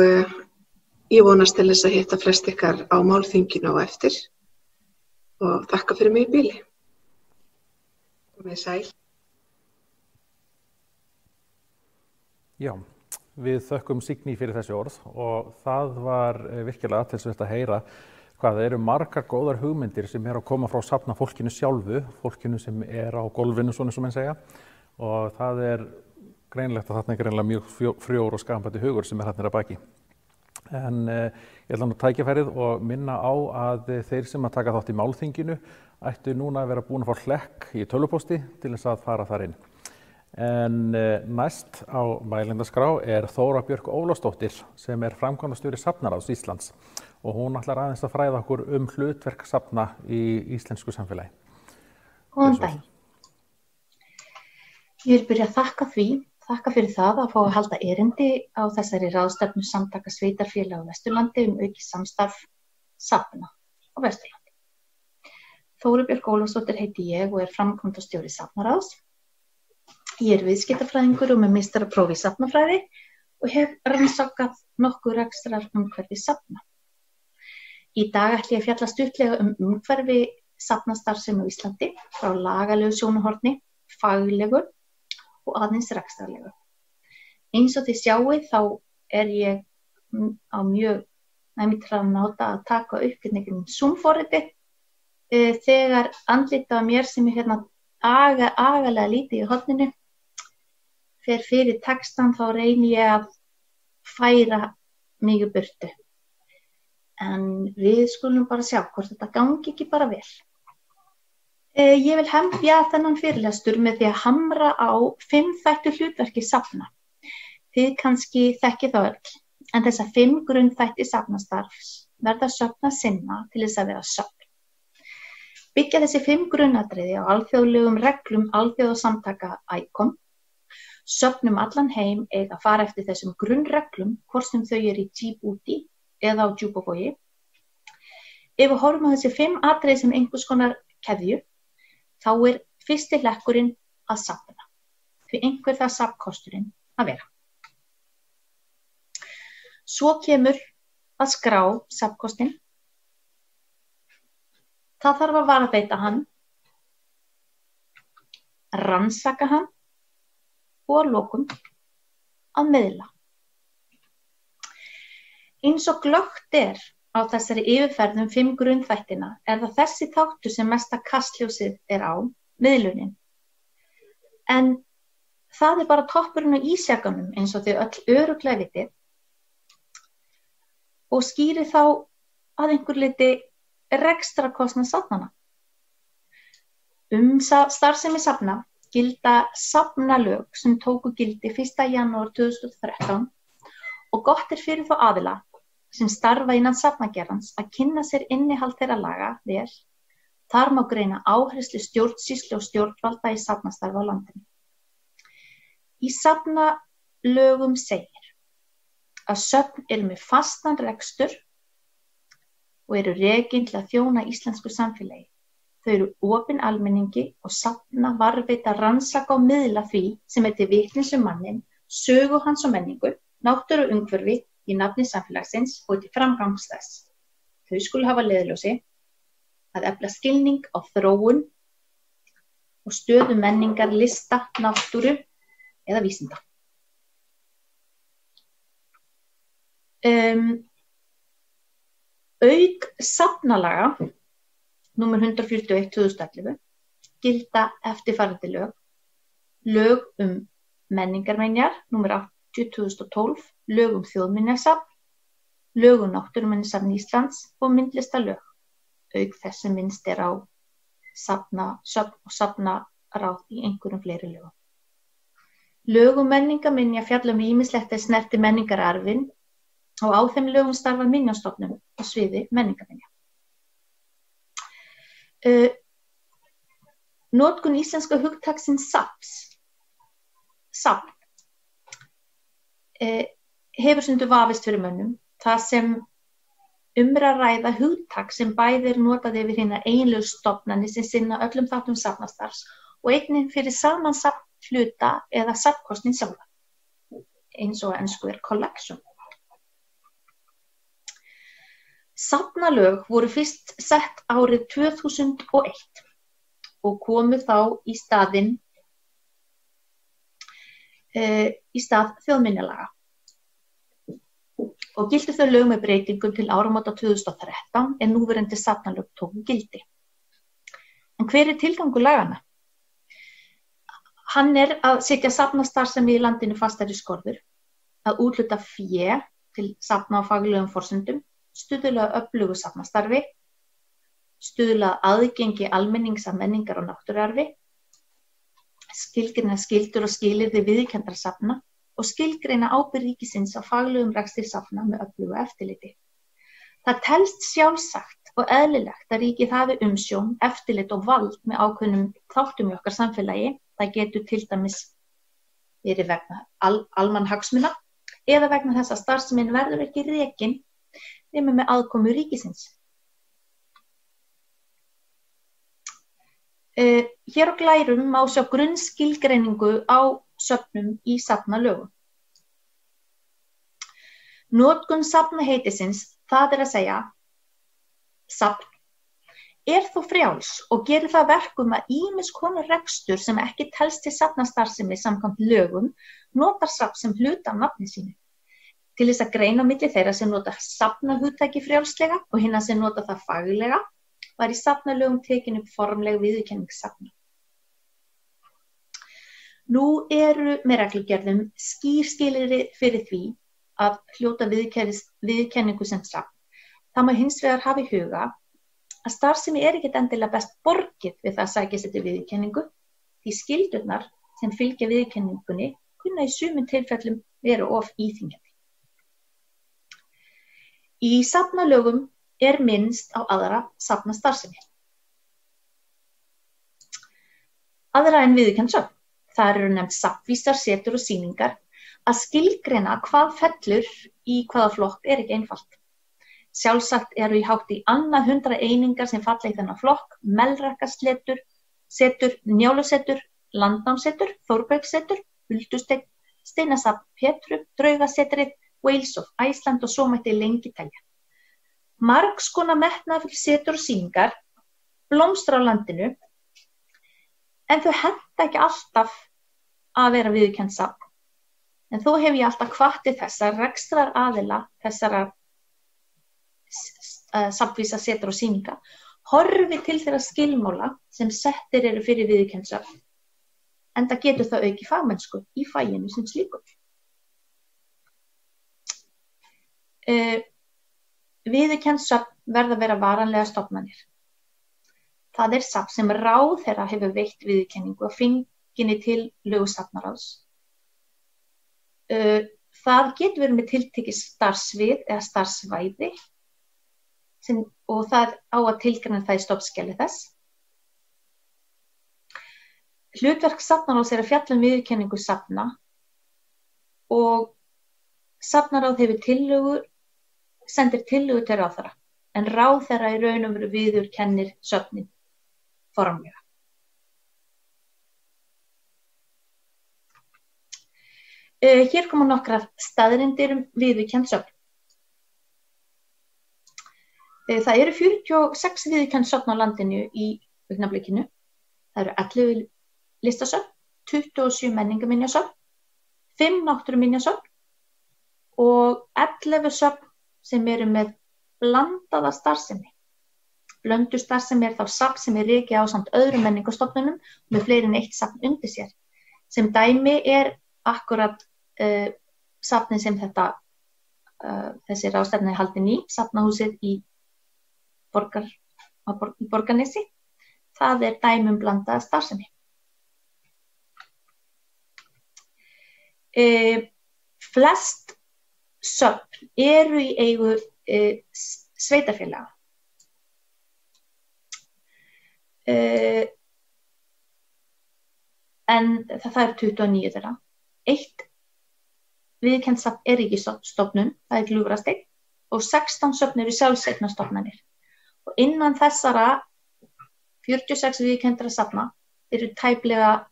ég vonast til þess að hitta flest ykkar á málþinginu á eftir og þakka fyrir mig í bili. Komið sæl. Já, við þökkum Signý fyrir þessi orð og það var virkilega athyglisvert að heyra hvað það eru margar góðar hugmyndir sem að koma frá safnafólkinu sjálfu, fólkinu sem á gólfinu svona sem menn segja og það greinilegt að þarna greinlega mjög frjór og skapandi hugur sem þarna að baki. En ég ætla nú tækifærið og minna á að þeir sem að taka þátt í málþinginu ættu núna að vera búin að fá hlekk í tölvupósti til þess að fara þar inn. En næst á mælendaskrá Þóra Björk Ólafsdóttir sem framkvæmdastjóri Safnaráðs Íslands og hún ætlar aðeins að fræða okkur hlutverk safna í íslensku samfélagi. Góðan daginn. Ég vil byrja að þakka því þakka fyrir það að fá að halda erindi á þessari ráðstefnu samtaka sveitarfélaga á Vesturlandi aukið samstarf safna á Vesturlandi. Þóra Björk Ólafsdóttir heiti ég og framkvæmdastjóri Safnaráðs. Ég viðskiptafræðingur og með meistarapróf í safnafræði og hef rannsakað nokkur rekstrarumhverfi safna. Í dag ætla ég að fjalla stuttlega umhverfi safnastarfsemi á Íslandi frá lagalegu sjónarhorni, faglegu og aðeins rekstrarlegu. Eins og þið sjáið þá ég á mjög næmitranáta að taka upp einhvern Zoom-forriti þegar andlitið á mér sem er agalega lítið í horninu fer fyrir textan þá reyni ég að færa mig í burtu. En við skulum bara sjá hvort þetta gangi ekki bara vel. Ég vil hefja þennan fyrirlestur með því að hamra á 5 þættu hlutverki safna. Þið kannski þekkið þá öll, en þessa 5 grunnþætti safnastarfs verða söfn að sinna til þess að vera söfn. Byggja þessi 5 grunnatriði á alþjóðlegum reglum alþjóðasamtaka ICOM. Söfn allan heim eiga að fara eftir þessum grunnreglum, hvort sem þau í Djibouti eða á Djúpavogi. Ef við horfum á þessi 5 atriði sem einhvers konar keðju, þá fyrsti hlekkurinn að safna. Því einhver það safnkosturinn að vera. Svo kemur að skrá safnkostinn. Það þarf að varðveita hann, rannsaka hann og að lokum að miðla. Eins og glöggt á þessari yfirferð 5 grunnþættina það þessi þáttur sem mesta kastljósið á, miðlunin. En það bara toppurinn á ísjakanum eins og þið öll örugglega vitið og skýrir þá að einhver leyti rekstrakostnað safnanna. Starfsemi safna gilda safnalög sem tóku gildi 1. janúar 2013 og gott fyrir þá aðila sem starfa innan safnagerðans að kynna sér innihald þeirra laga vel. Þar má greina áherslu stjórnsýslu og stjórnvalda í safnastarfi á landinu. Í safnalögum segir að söfn með fastan rekstur og rekin til að þjóna íslensku samfélagi. Þau opin almenningi og safna, varðveita, rannsaka og miðla því sem til vitnis manninn, sögu hans og menningu, náttúru og umhverfi í nafni samfélagsins og til framgangs þess. Þau skulu hafa leiðarljósi að efla skilning á þróun og stöðu menningar, lista, náttúru eða vísinda. Auk safnalaga númer 141/2011 gilda eftirfarandi lög. Lög menningarminjar númer 80/2012, lög þjóðminjasafn, lög náttúruminjasafn Íslands og myndlistarlög. Auk þess sem minnst á söfn og safnaráð í einhverjum fleiri lögum. Lög menningarminja fjalla ýmislegt snerti menningararfinn og á þeim lögum starfa minjastofnun á sviði menningarminja. Notkun íslenska hugtaksins safn hefur stundum vafist fyrir mönnum. Það sem að ræða hugtak sem bæði notað yfir hinar eiginlegu stofnanir sem sinna öllum þáttum safnastarfs og einnig fyrir saman safnhluta eða safnkostinn sjálfa, eins og á ensku collection. Safnalög voru fyrst sett árið 2001 og komu þá í stað þjóðminjalaga. Og gildu þau lög með breytingum til áramóta 2013 en núverandi safnalög tóku gildi. En hver tilgangur laganna? Hann að setja safnastarfsemi í landinu fastari skorður, að úthluta fé til safna á faglegum forsendum, stuðla að öflugu safnastarfi, stuðla að aðgengi almennings að menningar og náttúruarfi, skilgreina skyldur og skilyrði viðurkenndra safna og skilgreina ábyrgð ríkisins á faglegum rekstri safna með öflugu eftirliti. Það telst sjálfsagt og eðlilegt að ríkið hafi umsjón, eftirlit og vald með ákveðnum þáttum í okkar samfélagi. Það getur til dæmis verið vegna almannahagsmuna eða vegna þess að starfsemin verður ekki rekin nema með aðkomu ríkisins. Hér á glærum má sjá grunnskilgreiningu á söfnum í safnalögum. Notkun safnaheitisins, það að segja safn, þó frjáls og gerir það verkum að ýmis konar rekstur sem ekki telst til safnastarfsemi samkvæmt lögum notar safn sem hluta af nafni sínu. Til þess að greina á milli þeirra sem nota safnahugtaki frjálslega og hinna sem nota það faglega var í safnalögum tekin upp formleg viðurkenning safna. Nú eru með reglugerðum skýr skilyrði fyrir því að hljóta viðurkenningu sem safn. Það má hins vegar hafa í huga að starfsemi ekkert endilega best borgið við það að sækjast eftir viðurkenningu, því skyldurnar sem fylgja viðurkenningunni kunna í sumum tilfellum vera of íþyngjandi. Í safnalögum minnst á aðra safnastarfsemi. Aðra en viðurkennd söfn. Þar eru nefnd safnvísar, setur og sýningar. Að skilgreina hvað fellur í hvaða flokk ekki einfalt. Sjálfsagt eru í hátt í annað 100 einingar sem falla í þennan flokk, Melrakkasetur, Njálusetur, Landnámsetur, Þórbergssetur, Huldusteinn, Steinasafn Petru, Draugasetrið, Wales of Iceland og svo mætti lengi telja. Margs konar metnaðarfull setur og sýningar blómstra á landinu, en þau henta ekki alltaf að vera viðurkennd safn. En þó hef ég alltaf hvatt til þess að rekstraraðila þessara safnvísa, setur og sýninga horfi til þeirra skilmála sem settir eru fyrir viðurkennd söfn, enda getur það auki fagmennsku í faginu sem slíkum. Viðurkennd söfn verða að vera varanlega stofnanir. Það safn sem ráðherra hefur veitt viðurkenningu og fenginni til lögsafnaráðs. Það getur verið með tiltekið starfssvið eða starfssvæði og það á að tilgreina það í stofnskjali þess. Hlutverk safnaráðs að fjalla viðurkenningu safna og safnaráð hefur sendir tillögu til ráðherra, en ráðherra í raun og veru viðurkennir söfnin formlega. Hér koma nokkrar staðreyndir viðurkennd söfn. Það eru 46 viðurkennd söfn á landinu í augnablikinu. Það eru 11 listasöfn, 27 menningarminjasöfn, 5 náttúruminjasöfn og 11 söfn sem eru með blandaða starfsemi. Blönduð starfsemi þá safn sem rekið ásamt öðrum menningarstofnunum með fleiri en eitt safn undir sér. Sem dæmi akkúrat safnið sem þessi ráðstefna haldin í, safnahúsið í Borgarnesi. Það dæmi blandaða starfsemi. Flest söfn eru í eigu sveitarfélaga. En það eru 29 þeirra. Eitt viðurkennt safn ríkisstofnun, það Gljúfrasteinn, og 16 söfn eru sjálfseignarstofnanir. Og innan þessara 46 viðurkenndra safna eru tæplega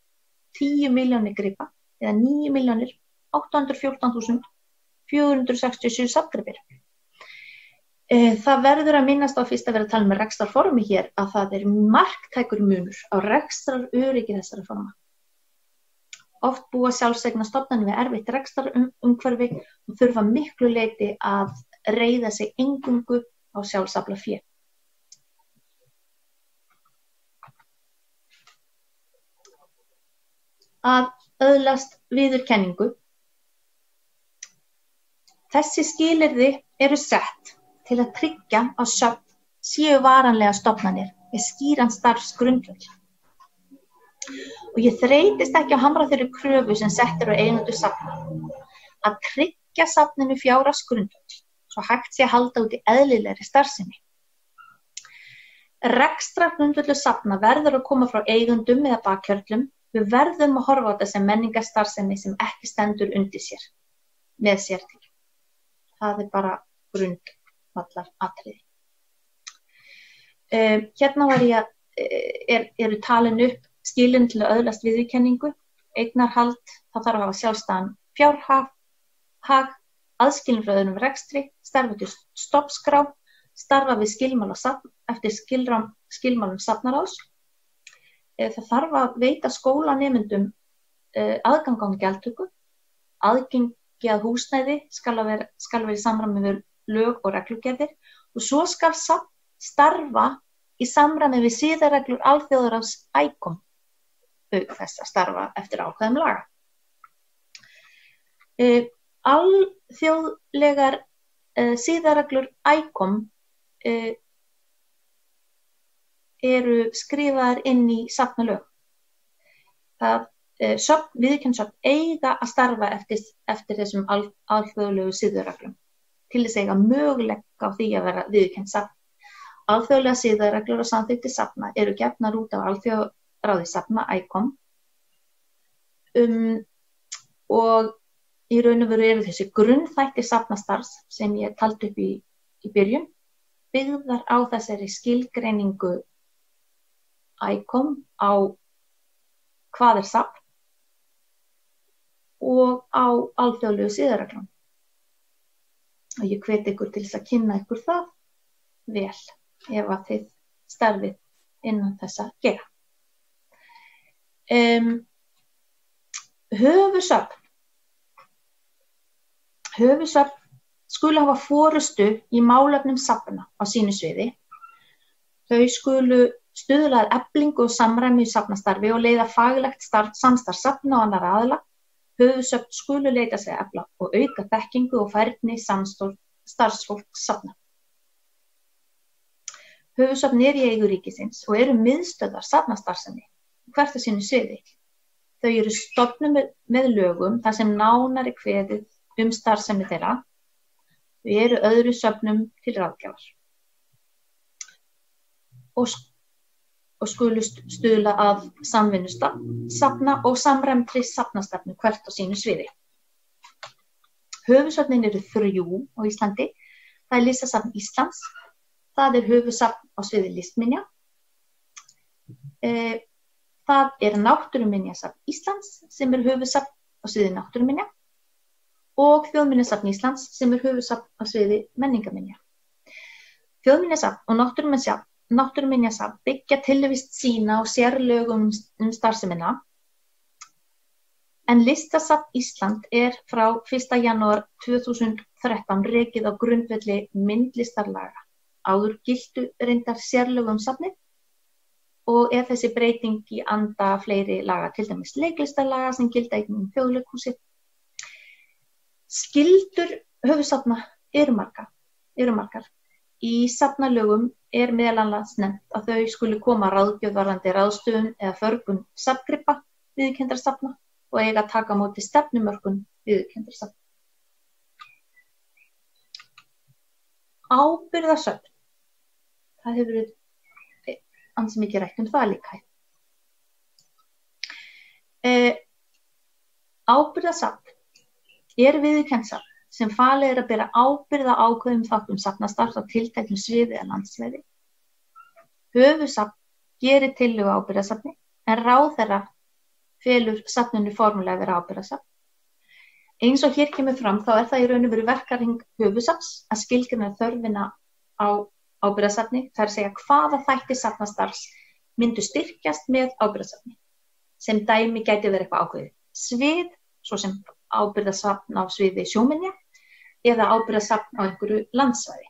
10 milljónir gripa, eða 9.814.467 safngripir. Það verður að minnast á fyrst að vera að tala með rekstrarformi hér að það marktækur munur á rekstraröryggi þessara forma. Oft búa sjálfseignarstofnanir við erfitt rekstrarumhverfi og þurfa miklu leyti að reiða sig eingöngu á sjálfsaflafé. Að öðlast viðurkenningu. Þessi skilyrði eru sett til að tryggja að söfn séu varanlega stofnanir með skýran starfsgrundvöll. Og ég þreytist ekki að hamra þeirri kröfu sem settir á eigendur safna að tryggja safninu fjárhagsgrundvöll svo hægt sé að halda út í eðlilegri starfsemi. Rekstrargrundvöllur safna verður að koma frá eigendum eða bakhjörlum Við verðum að horfa á þetta sem menningarstarfsemi sem ekki stendur undir sér, með sértekjum. Það bara grundvallar atriði. Hérna var ég eru talin upp skilin til að öðlast viðurkenningu, eignarhald, það þarf að hafa sjálfstæðan fjárhag, aðskilin frá öðrum rekstri, starfa til stofnskrá, starfa við skilmála eftir skilmálum safnaráðs. Það þarf að veita skólanemendum aðgang án gjaldtöku, aðgengi að húsnæði skal vera í samræmi við lög og reglugerðir og svo skal starfa í samræmi við siðareglur alþjóðaráðs ICOM, auk þess að starfa eftir ákvæðum laga. Alþjóðlegar siðareglur ICOM eru skrifaðar inn í safnalög. Viðurkennd söfn eiga að starfa eftir þessum alþjóðlegu siðareglum til þess að eiga möguleika á því að vera viðurkennd safn. Alþjóðlega siðareglur og samþykktir safna eru gefnar út af alþjóðaráði safna ICOM og í raun og veru eru þessi grunnþættir safnastarfs sem ég taldi upp í byrjun byggðar á þessari skilgreiningu ICOM á hvað safn og á alþjóðlegu siðareglum. Og ég hvet ykkur til þess að kynna ykkur það vel ef að þið starfið innan þessa gera. Höfuðsöfn skulu hafa forystu í málefnum safna á sínu sviði. Þau skulu stuðla að eflingu og samræmi í safnastarfi og leiða faglegt samstarf safna og annarra aðila. Höfuðsöfn skulu leita sig að efla og auka þekkingu og færni starfsfólks safna. Höfuðsöfn eru í eigu ríkisins og eru miðstöðvar safnastarfsemi hvert á sínu sviði. Þau eru stofnuð með lögum þar sem nánar kveðið starfsemi þeirra. Þau eru öðru söfnum til ráðgjafar. Og skulu stuðla að samvinnu safna og samræmdri safnastefnu hvert á sínu sviði. Höfuðsöfnin eru 3 á Íslandi. Það Listasafn Íslands. Það höfuðsafn á sviði listminja. Það Náttúruminjasafn Íslands sem höfuðsafn á sviði náttúruminja og Þjóðminjasafn Íslands sem höfuðsafn á sviði menningarminja. Þjóðminjasafn og náttúruminjasafn byggja tilvist sína og sérlögum starfsemina en Listasafn Ísland frá 1. janúar 2013 rekið á grundvelli myndlistarlaga. Áður giltu reyndar sérlögum safnið og þessi breyting í anda fleiri laga, til dæmis leiklistarlaga sem gilda einnig Þjóðleikhúsið. Skyldur höfuðsafna eru margar. Í safnalögum meðal annars nefnt að þau skulu koma ráðgjöf varðandi ráðstöfun eða förgun safngripa viðurkenndra safna og eiga að taka á móti stefnumörkun viðurkenndra safna. Ábyrgðarsöfn. Það hefur verið ansi mikið rætt það líka. Ábyrgðarsafn viðurkennd safn sem falið að bera ábyrgð á ákveðnum þáttum safnastarfs á tilteknu sviði eða landsvæði. Höfuðsafn gerir tillögu að ábyrgðarsafni en ráðherra felur safninu formulega að vera ábyrgðarsafn. Eins og hér kemur fram þá það í raun og veru verkahring höfuðsafns að skilgreina þörfina á ábyrgðarsafni, það að segja hvaða þætti safnastarfs myndu styrkjast með ábyrgðarsafni. Sem dæmi gæti verið eitthvað ákveðið svið, svo sem ábyrgðarsafn á sviði sjóminja eða ábyrgðarsafn á einhverju landsvæði.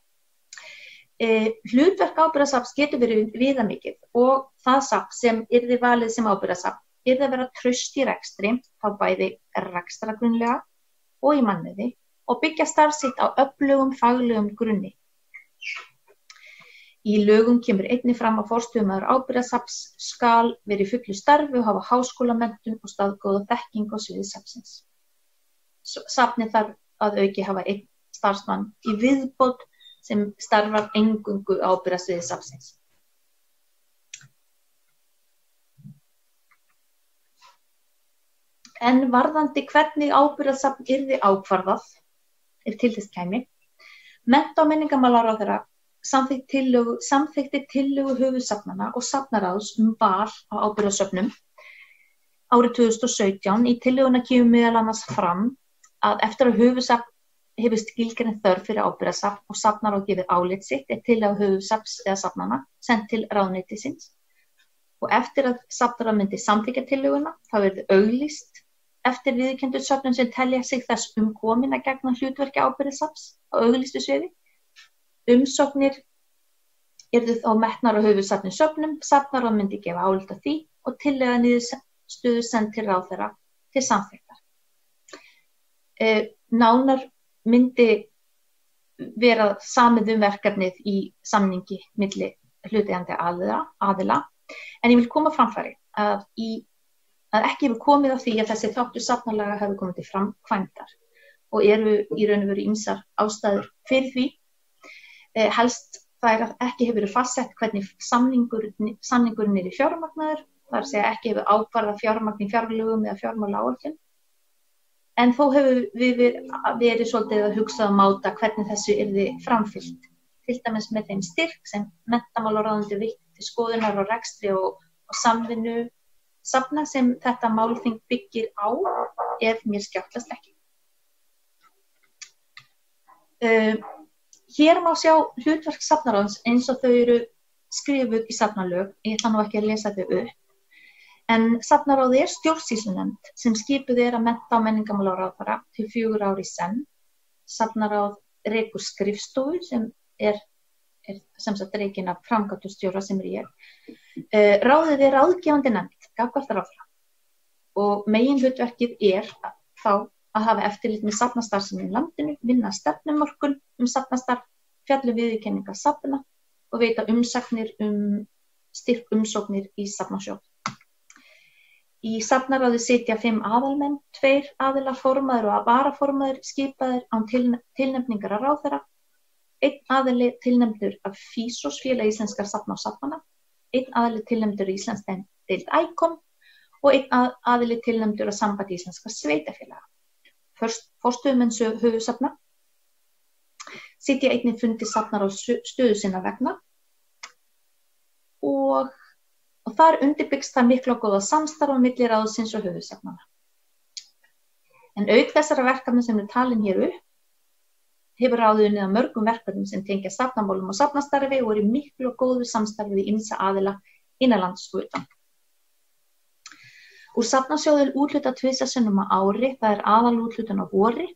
Hlutverk ábyrgðarsafns getur verið viðamikið og það safn sem yrði valið sem ábyrgðarsafn yrði að vera traust í rekstri, þá bæði rekstrargrunlega og í mannauði og byggja starf sitt á öflugum faglegum grunni. Í lögum kemur einnig fram að forstöðumaður ábyrgðarsafns skal vera í fullu starfi og hafa háskólamenntun og staðgóða þekkingu á sviði safnsins. Safnið þarf að auki hafa einn starfsmann í viðbót sem starfar eingöngu á ábyrgðarsviði safnsins. En varðandi hvernig ábyrgðarsafn yrði ákvarðað, ef til þess kæmi, mennta- og menningarmálaráðherra samþykkti tillögu höfuðsafnanna og safnaráðs val á ábyrgðarsöfnum árið 2017. Í tillöguna kemur meðal annars fram að eftir að höfuðsafn hefur skilgreint þörf fyrir ábyrgðarsafn og safnaráð gefið álit sitt tillaga höfuðsafns eða safnanna sent til ráðuneytisins. Og eftir að safnaráð myndi samþykkja tillöguna, þá verði auglýst eftir viðurkenndu söfnum sem telja sig þess umkomin að gegna hlutverki ábyrgðarsafns á auglýstu sviði. Umsóknir yrðu þá metnar á höfuðsafni söfnum, safnaráð myndi gefa álit á því og tillaga niðurstöðu send til ráðherra til samþykktar. Nánar myndi vera samið verkefnið í samningi milli hlutaðeigandi aðila, en ég vil koma framfæri að ekki hefur komið á því að þessi þáttur safnalaga hefur komið til framkvæmdar og eru í raun og veru ýmsar ástæður fyrir því. Helst það að ekki hefur verið fastsett hvernig samningurinn er í fjármagnaður, það er að segja ekki hefur ákvarðað fjármagn í fjárlögum eða fjármálaáætlun. En þó hefur við verið svolítið að hugsa máta hvernig þessu yrði framfylgt. Til dæmis með þeim styrk sem menntamálaráðuneytið veitti til skoðunar og rekstri og samvinnu safna sem þetta málþing byggir á, ef mér skjátlast ekki. Hér má sjá hlutverk safnaráðs eins og þau eru skrifuð í safnalög, ég ætla nú ekki að lesa þau upp. En safnaráði stjórnsýslunefnd sem skipuð af mennta- og menningarmálaráðherra til 4 ár í senn. Safnaráð rekur skrifstofu sem er sem sagt rekin af framkvæmdastjóra sem er ég. Ráðið er ráðgefandi nefnd gagnvart ráðherra og meginhlutverkið er þá að hafa eftirlit með safnastarfsemi í landinu, vinna stefnumörkun safnastarf, fjalla viðurkenninga safna og veita umsagnir styrkumsóknir í safnasjóð. Í safnaráði sitja 5 aðalmenn, 2 aðilar formaður og varaformaður skipaðir án tilnefningar af ráðherra, 1 aðili tilnefndur af FÍSOS, Félag íslenskra safna og safnana, 1 aðili tilnefndur af Íslandsdeild ICOM og 1 aðili tilnefndur af Sambandi íslenskra sveitarfélaga. Forstöðumenn höfuðsafna sitja einnig fundi safnaráðs stöðu sinna vegna og þar undirbyggst það mikla og góða samstarf á milli ráðsins og höfuðsafnanna. En auk þessara verkefna sem er talin hér upp, hefur ráðið unnið að mörgum verkefnum sem tengja safnamálum og safnastarfi og eru miklu og góðu samstarfi við ýmsa aðila innanlands og utan. Úr safnasjóði er úthlutað 2 sinnum á ári, það er aðalúthlutun á vori.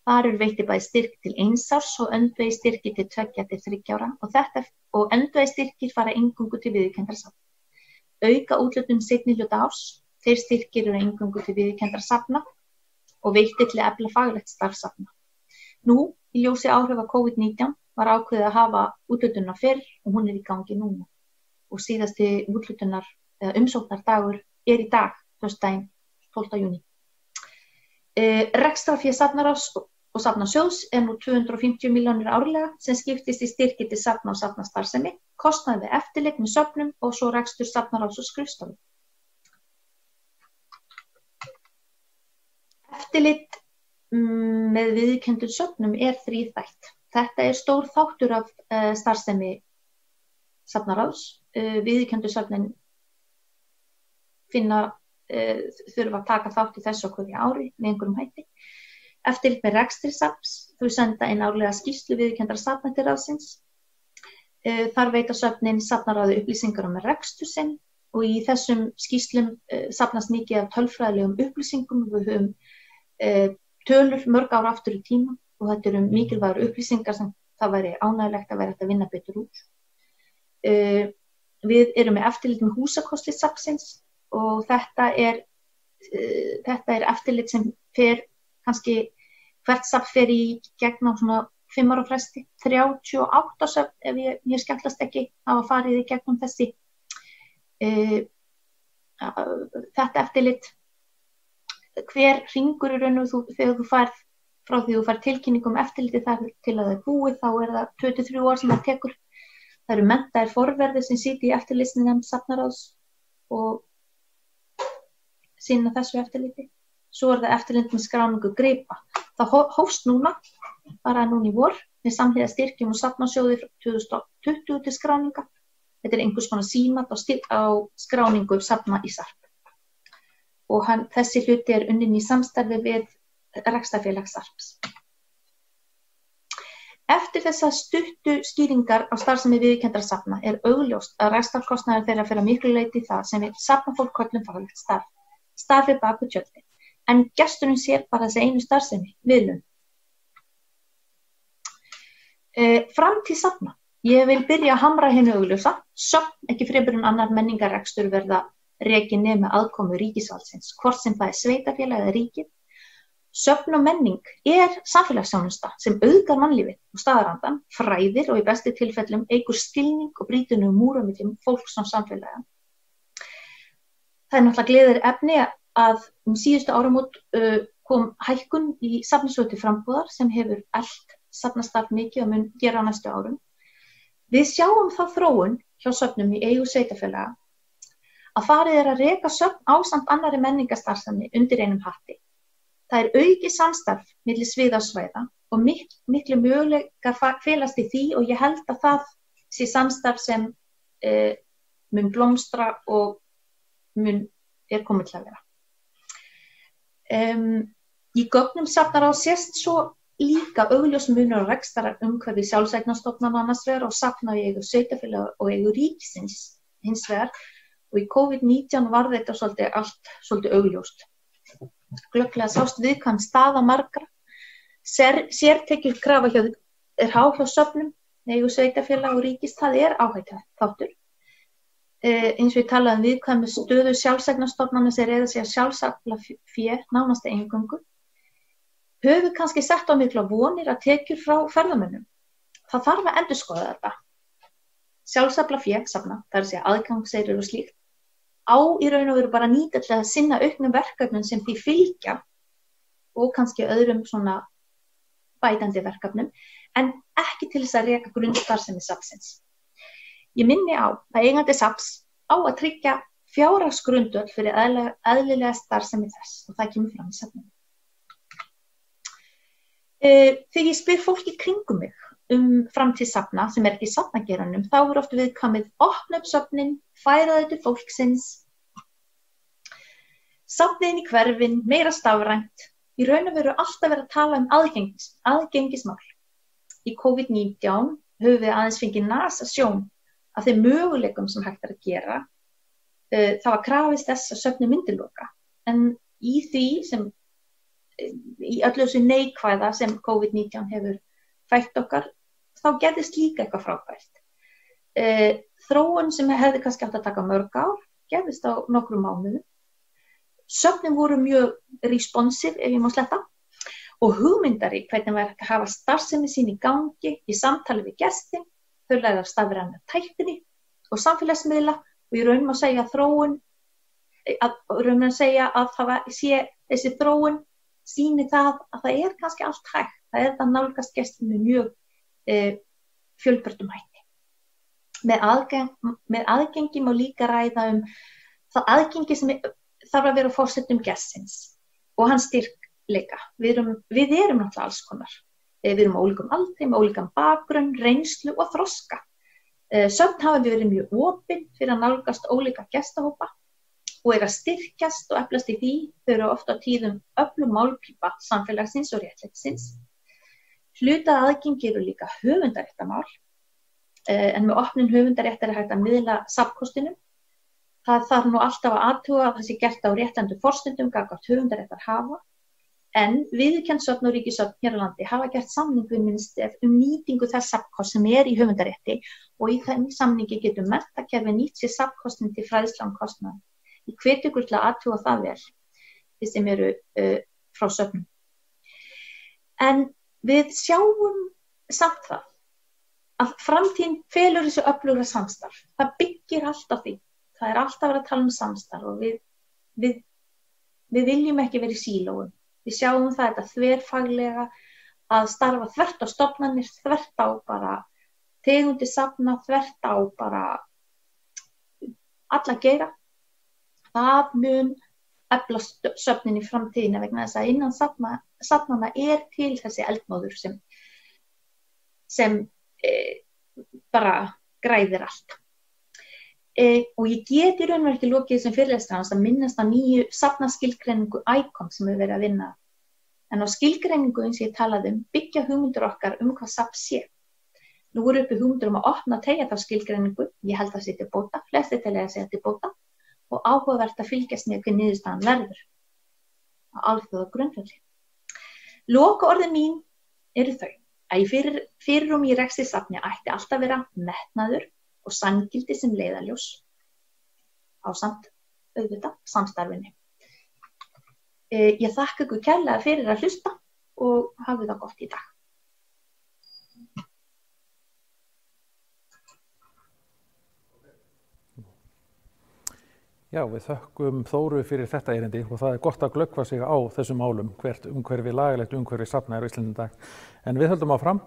Þar er veitt bæði styrk til 1 árs og öndvegi styrkir til 2 til 3 ára og öndvegi styrkir fara eingöngu til viðurkenndra safna. Auka úthlutun seinni hluta árs, þeir styrkir eru eingöngu til viðurkenndra safna og veittir til að efla faglegt starf safna. Nú, í ljósi áhrifa COVID-19 var ákveðið að hafa úthlutunina fyrr og hún er í gangi núna. Og síðasti úthlutunar umsóknardagur er í dag, föstudaginn 12. júní. Rekstrarfé safnaráðs og safnasjóðs er nú 250 milljónir árlega sem skiptist í styrki til safna og safnastarfsemi, kostnaði við eftirlit með söfnum og svo rekstur safnaráðs og skrifstofu. Eftirlit með viðurkenndum söfnum er þríþætt. Þetta er stór þáttur af starfsemi safnaráðs. Viðurkenndu söfnin þurfa að taka þátt í þessu hverju ári með einhverjum hætti. Eftirlit með rekstri safns, þau senda inn árlega skýrslu viðurkenndra safna til ráðsins. Þar veita söfnin safnaráði upplýsingar rekstur sinn og í þessum skýrslum safnast mikið af tölfræðilegum upplýsingum. Við höfum tölur mörg ára aftur í tíma og þetta eru mikilvægar upplýsingar sem það væri ánægilegt að vera að vinna betur úr. Við erum með eftirlit með húsakosti safnsins og þetta er eftirlit sem fer kannski hvert safn fer í gegn á svona 5 ára fresti. 38 söfn, ef ég skemmtlast ekki, hafa farið í gegnum þetta eftirlit. Hver hringur í raun og þegar þú færð frá því þú færð tilkynningu eftirliti þar til að það er búið, þá er það 23 ár sem það tekur. Það eru menntaðir forverðir sem sitja í eftirlitsnefnd safnaráðs og sinna þessu eftirliti. Svo það eftirlit með skráningu gripa. Það hófst núna, bara núna í vor, með samhliða styrkjum og safnasjóði frá 2020 til skráninga. Þetta einhvers konar símat á skráningu safna í SARP. Og þessi hluti unnin í samstarfi við rekstrarfélag SARPs. Eftir þessa stuttu skýringar á starfsemi viðurkenndra safna augljóst að rekstrarkostnaður þeirra fer að miklu leyti í það sem við safnafólk köllum faglegt starf. Starfið bak við tjöldin. En gesturinn sér bara þessi einu starfsemi, viðlaun. Framtíð safna. Ég vil byrja að hamra hinu augljósa. Söfn, ekki fremur en annar menningarrekstur verða rekin með aðkomu ríkisvaldsins, hvort sem það sveitarfélag eða ríkið. Söfn og menning samfélagsþjónusta sem auðgar mannlífið og staðarandann, fræðir og í bestu tilfellum eykur skilning og brýtur niður múra milli fólks og samfélaga. Það náttúrulega gleðir efni að síðustu áramót kom hækkun í safnasjóði til frambúðar sem hefur eflt safnastarf mikið og mun gera á næstu árum. Við sjáum þá þróun hjá söfnum í eigu sveitarfélaga að farið að reka söfn ásamt annarri menningarstarfsemi undir einum hatti. Það aukið samstarf milli sviða og svæða og miklu möguleikar felast í því og ég held að það sé samstarf sem mun blómstra og komið til að vera. Í gögnum safnaráðs sést svo líka augljós munur á rekstrarumhverfi sjálfseignarstofnana annars vegar og safna í eigu sveitarfélaga og eigu ríkisins hins vegar og í COVID-19 var þetta svolítið augljóst. Glögglega sást viðkvæm staða margra, sértekjur krafa há hjá söfnum, eigu sveitarfélag og ríkis, það áhætta þáttur. Eins og ég talaði viðkvæmu stöðu sjálfseignarstofnana sem reiða sig að sjálfsafla fé nánast eingöngu. Höfum kannski sett á mikla vonir að tekjur frá ferðamönnum. Það þarf að endurskoða þetta. Sjálfsafla fé, safna, það að segja aðgangseyrir og slíkt. Í raun og veru bara nýta til að sinna auknum verkefnum sem því fylgja og kannski öðrum svona bætandi verkefnum en ekki til þess að reka grunnstarfsemi safnsins. Ég minni á að eigandi safns á að tryggja fjárhagsgrundvöll fyrir eðlilega starfsemi þess og það kemur fram í safninu. Þegar ég spyr fólk í kringum mig framtíð safna sem ekki í safnageiranum, þá oft viðkvæmið opna upp söfnin, færa þetta til fólksins, safniðin í hverfin, meira stafrænt. Í raun og veru alltaf verið að tala aðgengismál. Í COVID-19 höfum við aðeins fengið nasasjón af þeim möguleikum sem hægt að gera. Það var krafist þess að söfni myndiloka. En í því í öllu þessu neikvæða sem COVID-19 hefur fætt okkar, þá gerðist líka eitthvað frábært. Þróun sem hefði kannski átt að taka mörg ár, gerðist á nokkrum mánuðum. Söfnin voru mjög responsive, ef ég má sletta, og hugmyndari hvernig var að hafa starfsemi sín í gangi í samtali við gestin, þau læra stafræna tækni og samfélagsmiðla og í raun má segja að það sé þessi þróun sýni það að það kannski allt hægt. Það að nálgast gestinu mjög fjölbreyttum hætti. Með aðgengi má líka ræða það aðgengi sem þarf að vera á forsendum gestsins og hans styrkleika. Við erum náttúrulega alls konar. Við erum á ólíkum aldri, með ólíkan bakgrunn, reynslu og þroska. Söfn hafa við verið mjög opin fyrir að nálgast ólíka gestahópa og að styrkjast og eflast í því. Þau eru oft á tíðum öflug málpípa samfélagsins og réttlætisins. Hlutað aðgengi eru líka höfundaréttarmál, en með opnun höfundaréttar hægt að miðla safnkostinum. Það þarf nú alltaf að athuga að það sé gert á réttandu forsendum gagnvart höfundaréttar hafa, en viðurkennd söfn og ríkissöfn hér á landi hafa gert samning við Miðstöð nýtingu þess safnkosts sem í höfundarétti og í þeim samningi getur menntakerfi nýtt sér safnkostin til fræðslan kostnað. Ég hvet ykkur til að athuga það vel, þið sem eru frá söfnum. En við sjáum samt það að framtíðin felur þessu öflugra samstarf. Það byggir allt á því. Það alltaf verið að tala samstarf og við viljum ekki vera í sílóum. Við sjáum þetta þverfaglega að starfa þvert á stofnanir, þvert á bara tegundir safna, þvert á bara alla geira. Það mun efla söfnin í framtíðina vegna þess að innan safnanna til þessi eldmóður sem bara græðir allt. Og ég get í raun og veru ekki lokið þessum fyrirlestri hans að minnast á nýju safnaskilgreiningu ICON sem við verið að vinna. En á skilgreiningu eins og ég talaði byggja hugmyndir okkar hvað safn sé. Nú eru uppi hugmyndir að opna og teygja þá skilgreiningu, ég held að sé til bóta, flestir telja að sé til bóta og áhugavert að fylgjast með hver niðurstaðan verður á alþjóðagrundvelli. Lokaorðin mín eru þau að í fyrirrúmi í rekstri ætti alltaf vera metnaður og sanngildi sem leiðarljós ásamt auðvitað samstarfinu. Ég þakka ykkur kærlega fyrir að hlusta og hafið það gott í dag. Já, við þökkum Þóru fyrir þetta erindi og það gott að glöggva sig á þessum málum, hvert umhverfi, lagalegt umhverfi safna á Íslandi í dag. En við höldum áfram.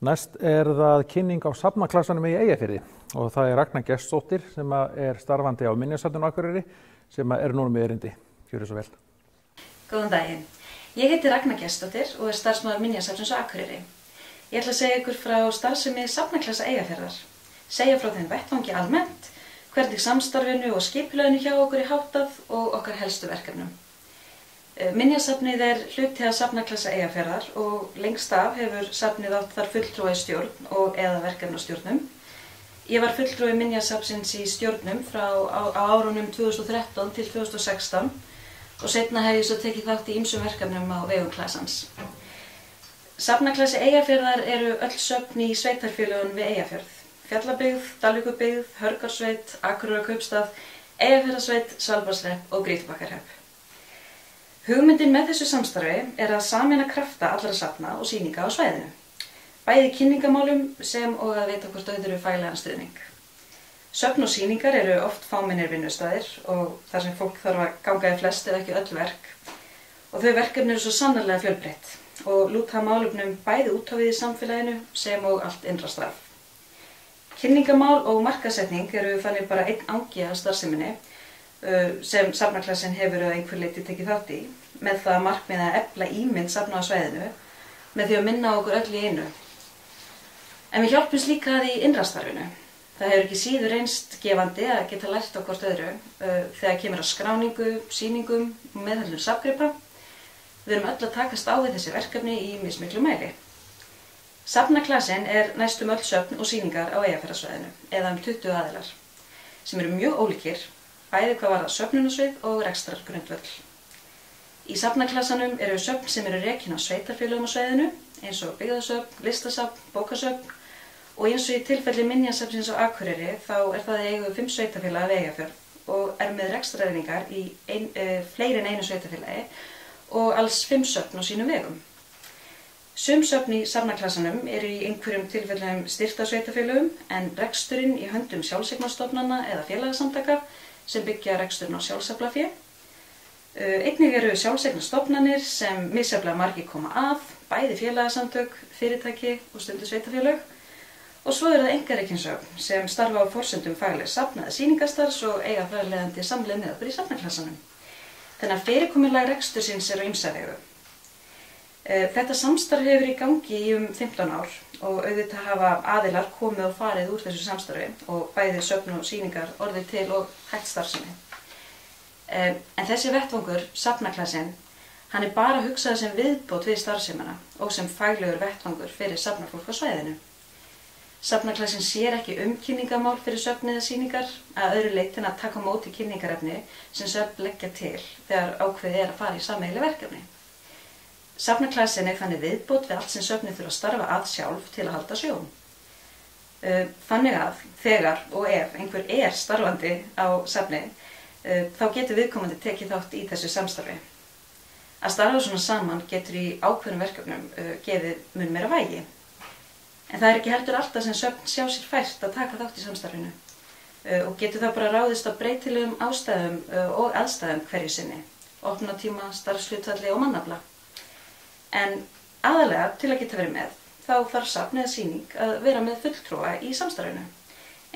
Næst það kynning á safnaklassanum í Eyjafirði og það Ragna Gestsdóttir sem starfandi á Minjasafninu á Akureyri sem núna með erindi. Gjörðu svo vel. Góðan daginn. Ég heiti Ragna Gestsdóttir og starfsmaður Minjasafnsins á Akureyri. Ég ætla að segja ykkur frá starfsemi safnaklassa Eyjafjarðar, segja frá þeim vettvangi almennt, hvernig samstarfinu og skipulaginu hjá okkur háttað og okkar helstu verkefnum. Minjasafnið hluti af safnaklassa Eyjafjarðar og lengst af hefur safnið átt þar fulltrúa í stjórn og eða verkefnastjórnum. Ég var fulltrúi Minjasafnsins í stjórnum á árunum 2013 til 2016 og seinna hef ég svo tekið þátt í ýmsum verkefnum á vegum klassans. Safnaklassi Eyjafjarðar eru öll söfn í sveitarfélögum við Eyjafjörð. Fjallabyggð, Dalvíkurbyggð, Hörgársveit, Akureyrarkaupstað, Eyjafjarðarsveit, Svalbarðshrepp og Grýtubakkarhrepp. Hugmyndin með þessu samstarfi að sameina krafta allra safna og sýninga á svæðinu, bæði kynningamálum sem og að veita hvort öðru faglegan stuðning. Söfn og sýningar eru oft fámennir vinnustaðir og þar sem fólk þarf að ganga í flest eða ekki öll verk og þau verkefni eru svo sannarlega fjölbreytt og lúta málefnum bæði út á við í samfélaginu sem og allt innra starf. Kynningamál og markaðssetning eru þannig bara einn angi af starfseminni sem safnaklassin hefur að einhver leyti tekið þátt í með það að markmiða að efla ímynd safna á svæðinu með því að minna okkur öll í einu. En við hjálpumst líka að í innra starfinu. Það hefur ekki síður reynst gefandi að geta lært á hvort öðru þegar kemur að skráningu, sýningum og meðhöndlun safngripa. Við erum öll að takast á við þessi verkefni í mismiklu mæli. Safnaklassin næstum öll söfn og sýningar á Eyjafjarðarsvæðinu, eða 20 aðilar, sem eru mjög ólíkir, bæði hvað varðar söfnunarsvið og rekstrargrundvöll. Í safnaklassanum eru söfn sem eru rekin á sveitarfélögum á svæðinu, eins og byggðasöfn, listasafn, bókasöfn, og eins og í tilfelli Minjasafnsins á Akureyri þá það í eigu 5 sveitarfélaga af Eyjafjörð og með rekstrareiningar í fleiri en einu sveitarfélagi og alls 5 söfn á sínum vegum. Sum söfn í safnaklassanum eru í einhverjum tilfellum styrkt af sveitarfélögum en reksturinn í höndum sjálfseignarstofnana eða félagasamtaka sem byggja reksturinn á sjálfsaflafé. Einnig eru sjálfseignarstofnanir sem misjafnlega margir koma að, bæði félagasamtök, fyrirtæki og stundum sveitarfélög. Og svo eru það einkarekin söfn sem starfa á forsendum faglegs safna eða sýningarstarfs og eiga þar af leiðandi samleið með okkur í safnaklassanum. Þannig að fyrirkomulag rekstursins á ýmsa vegu. Þetta samstarf hefur í gangi í 15 ár og auðvitað hafa aðilar komið og farið úr þessu samstarfi og bæði söfn og sýningar orðið til og hægt starfsemi. En þessi vettvangur, safnaklassin, hann bara hugsað sem viðbót við starfsemina og sem faglegur vettvangur fyrir safnafólk á svæðinu. Safnaklassin sér ekki kynningamál fyrir söfn eða sýningar að öðru leyti en að taka á móti kynningarefni sem söfn leggja til þegar ákveðið að fara í sameiginleg verkefni. Safnaklassin þannig viðbót við allt sem söfnin þurfa að starfa að sjálf til að halda sjón. Þannig að þegar og ef einhver starfandi á safni, þá getur viðkomandi tekið þátt í þessu samstarfi. Að starfa svona saman getur í ákveðnum verkefnum gefið mun meira vægi. En það ekki heldur alltaf sem söfn sjá sér fært að taka þátt í samstarfinu og getur það bara ráðist á breytilegum ástæðum og aðstæðum hverju sinni, opnunartíma, starfshlutfalli og mannafla. En aðalega til að geta verið með, þá þarf safn eða sýning að vera með fulltrúa í samstarfinu,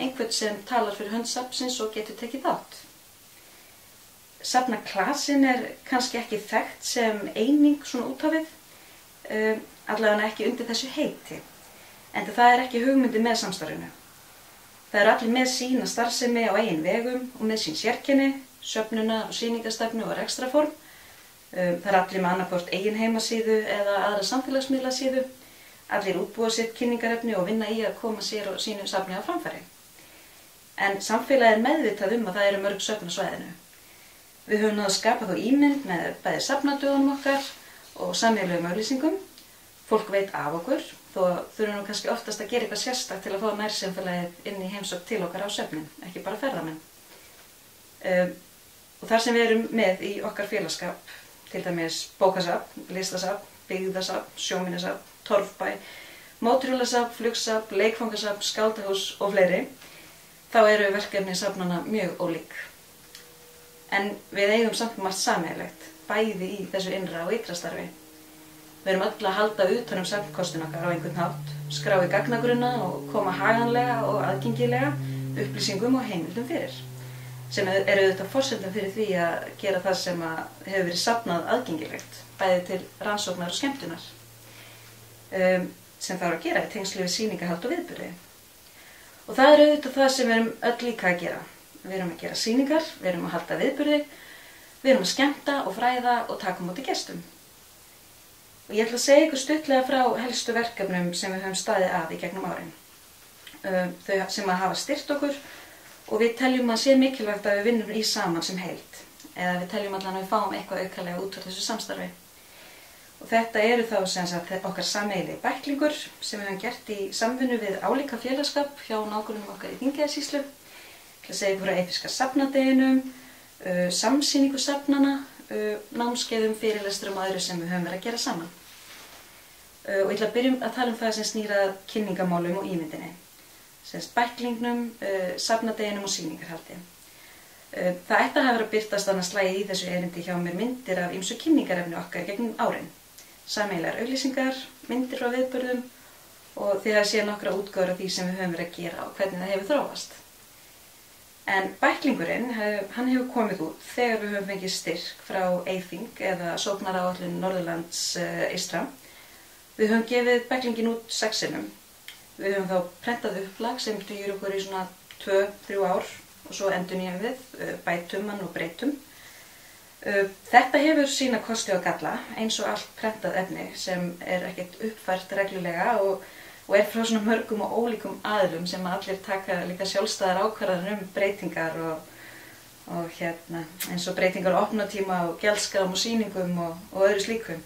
einhvern sem talar fyrir hönd safnsins og getur tekið þátt. Safnaklasin kannski ekki þekkt sem eining svona út á við, allavega ekki undir þessu heiti, en það ekki hugmyndi með samstarfinu. Það eru allir með sína starfsemi á eigin vegum og með sín sérkenni, söfnuna og sýningarstefnu og rekstrarform. Það eru allir með annarkvort eigin heimasíðu eða aðra samfélagsmiðlasíðu. Allir útbúa sitt kynningarefni og vinna í að koma sér og sínu safni á framfæri. En samfélagið meðvitað að það eru mörg söfn á svæðinu. Við höfum náð að skapa þá ímynd með bæði safnadögunum okkar og sameiginlegum auglýsingum. Fólk veit af okkur, þó þurfum við kannski oftast að gera eitthvað sérstakt til að fá nærsamfélagið inn í heimsókn til okkar á söfnin, ekki bara ferðamenn. Og þar sem við erum með í okkar félagsskap, til dæmis bókasafn, listasafn, byggðasafn, sjóminjasafn, torfbæ, mótorhjólasafn, flugsafn, leikfangasafn, skáldahús og fleiri, þá eru verkefni safnanna mjög ólík. En við eigum samt margt sameiginlegt, bæði í þessu innra og ytra starfi. Við erum öll að halda utan safnkostinn okkar á einhvern hátt, skrá í gagnagrunna og koma haganlega og aðgengilega upplýsingum og heimildum fyrir, sem eru auðvitað forsendum fyrir því að gera það sem hefur verið safnað aðgengilegt, bæði til rannsóknar og skemmtunar, sem það að gera í tengslu við sýningahald og viðburði. Og það auðvitað það sem við erum öll líka að gera. Við erum að gera sýningar, við erum að halda viðburði, við erum að skemmta og fræða og taka á móti gestum. Og ég ætla að segja ykkur stuttlega frá helstu verkefnum sem við höfum staðið að í gegnum árin. Þau sem hafa styrkt okkur og við teljum að sé mikilvægt að við vinnum í saman sem heild. Eða við teljum allan að við fáum eitthvað aukalega út úr þessu samstarfi. Og þetta eru þá sem sagt okkar sameiginlegi bæklingur sem við höfum gert í samvinnu við álíka félagsskap hjá nágrönnum okkar í Þingeyjarsýslu. Ég ætla að segja ykkur frá eyfirska safnadeginum, samsýningu safnana, námskeiðum, fyrirlestrum og öðru sem við höfum verið að gera saman. Og ég ætla að byrja að tala um það sem snýr að kynningamálum og ímyndinni, semst bæklingnum, safnadeginum og sýningarhaldi. Það ætti að hafa birtast annars slagið í þessu erindi hjá mér myndir af ýmsu kynningarefni okkar gegnum árin, sameiginlegar auglýsingar, myndir frá viðburðum og þið hafið séð nokkra útgáfur af því sem við höfum verið að gera og hvernig það hefur þróast. En bæklingurinn, hann hefur komið út þegar við höfum fengið styrk frá Eyþing eða sóknaráætlun Norðurlands eystra. Við höfum gefið bæklingin út 6 sinnum. Við höfum þá prentað upplag sem dugir okkur í svona 2-3 ár og svo endurnýjum við, bætum hann og breytum. Þetta hefur sína kosti og galla eins og allt prentað efni sem ekkert uppfært reglulega og frá svona mörgum og ólíkum aðilum sem allir taka líka sjálfstæðar ákvarðanir breytingar og eins og breytingar á opnatíma og gjaldskrám og sýningum og öðru slíku.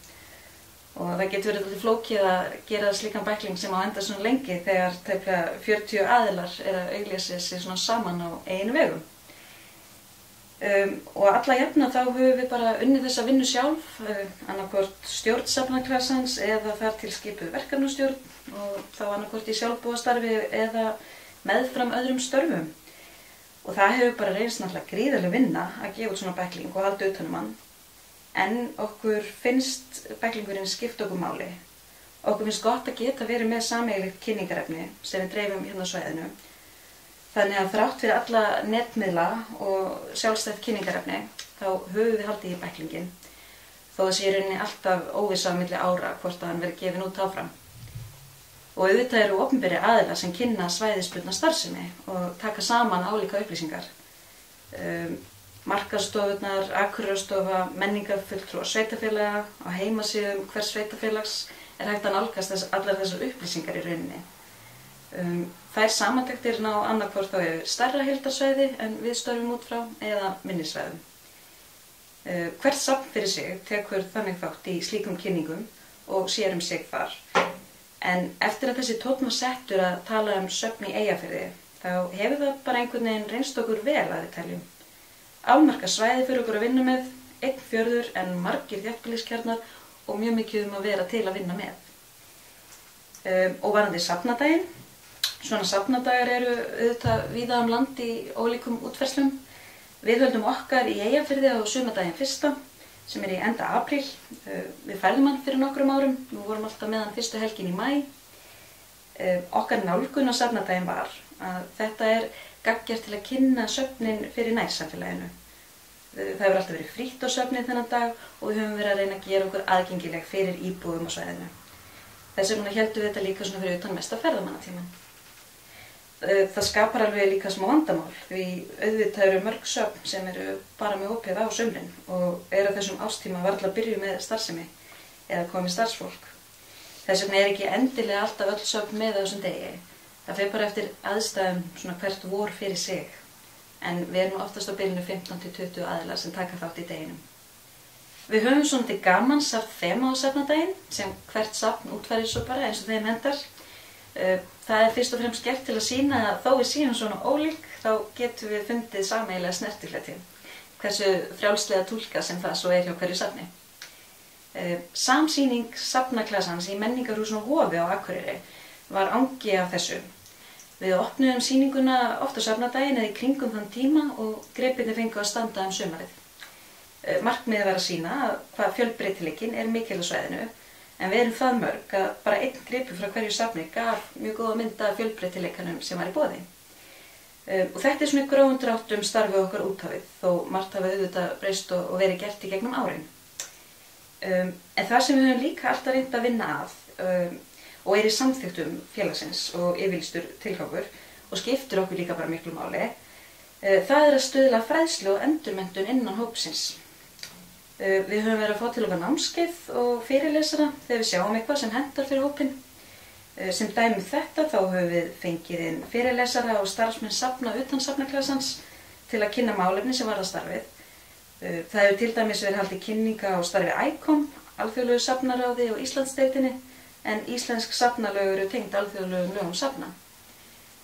Og það getur verið alltaf flókið að gera slíkan bækling sem á enda svona lengi þegar tæplega 40 aðilar að auglýsa sig svona saman á einu vegum. Og alla jafna þá höfum við bara unnið þessa vinnu sjálf, annarkvort stjórn safnaklasans eða þar til skipuð verkefnastjórn og þá annarkvort í sjálfboðastarfi eða meðfram öðrum störfum. Og það hefur bara reynst náttúrulega gríðarleg vinna að gefa út svona bækling og halda utan um hann. En okkur finnst bæklingurinn skipta okkur máli. Okkur finnst gott að geta verið með sameiginlegt kynningarefni sem við dreifum hérna á svæðinu. Þannig að þrátt fyrir alla netmiðla og sjálfstætt kynningarefni þá höfum við haldið í bæklingin. Þó að sé í rauninni alltaf óvissa á milli ára hvort að hann verði gefinn út áfram. Og auðvitað eru opinberir aðilar sem kynna svæðisbundna starfsemi og taka saman álíka upplýsingar. Markaðsstofurnar, Akureyrarstofa, menningarfulltrúar sveitarfélaga, á heimasíðum hvers sveitarfélags hægt að nálgast allar þessar upplýsingar í rauninni. Þær samantektir ná annarkvort þá yfir stærra heildarsvæði en við störfum út frá eða minni svæðum. Hvert safn fyrir sig tekur þannig þátt í slíkum kynningum og sér sig þar. En eftir að þessi tónn var settur að tala söfn í Eyjafirði, þá hefur það bara einhvern veginn reynst okkur vel að við teljum. Afmarkað svæði fyrir okkur að vinna með, 1/4 en margir þéttbýliskjarnar og mjög mikið að vera til að vinna með. Og varðandi safnadaginn, svona safnadagar eru auðvitað víða land í ólíkum útfærslum. Við höldum okkar í Eyjafirði á sumardaginn 1. sem í enda apríl. Við færðum hann fyrir nokkrum árum, við vorum alltaf með hann fyrstu helgin í maí. Okkar nálgun á safnadaginn var að þetta gagngert til að kynna söfnin fyrir nærsamfélaginu. Það Það hefur alltaf verið frítt á söfnin þennan dag og við höfum verið að reyna að gera okkur aðgengileg fyrir íbúum á svæðinu. Þess vegna heldum við þetta líka svona fyrir utan mesta ferðamannatímann. Það skapar alveg líka smá vandamál því auðvitað eru mörg söfn sem eru bara með opið á sumrin og eru á þessum árstíma varla að byrja með starfsemi eða komið starfsfólk. Þess vegna ekki endilega alltaf öll söfn með á þessum degi. Það fer bara eftir aðstæðum svona hvert vor fyrir sig. En við erum oftast á bilinu 15-20 aðilar sem taka þátt í deginum. Við höfum svona til gamans haft þema á safnadaginn sem hvert safn útfærir svo bara eins og þeim hendar. Það fyrst og fremst gert til að sýna að þó við séum svona ólík þá getum við fundið sameiginlega snertifleti. Hversu frjálslega túlka sem það svo hjá hverju safni. Samsýning safnaklasans í menningarhúsinu Hofi á Akureyri var angi af þessu. Við opnuðum sýninguna oft á safnadaginn eða í kringum þann tíma og gripirnir fengu að standa sumarið. Markmiðið var að sýna hvað fjölbreytileikinn mikil á svæðinu, en við erum það mörg að bara einn gripur frá hverju safni gaf mjög góða mynd af fjölbreytileikanum sem var í boði. Og þetta svona í grófum dráttum starfið okkar út á við, þó margt hafi auðvitað breyst og verið gert í gegnum árin. En það sem við höfum líka alltaf reynt að vinna að og í samþykktum félagsins og yfirlýstur tilgangur og skiptir okkur líka bara miklu máli, það að stuðla fræðslu og endurmenntun innan hópsins. Við höfum verið að fá til okkar námskeið og fyrirlesara þegar við sjáum eitthvað sem hentar fyrir hópinn. Sem dæmi þetta þá höfum við fengið inn fyrirlesara og starfsmenn safna utan safnaklasans til að kynna málefni sem varða starfið. Það hefur til dæmis verið haldið kynninga á starfi ICOM, Alþjóðlegu safnaráði og Íslandsdeildinni, en íslensk safnalög eru tengd alþjóðlegum lögum safna.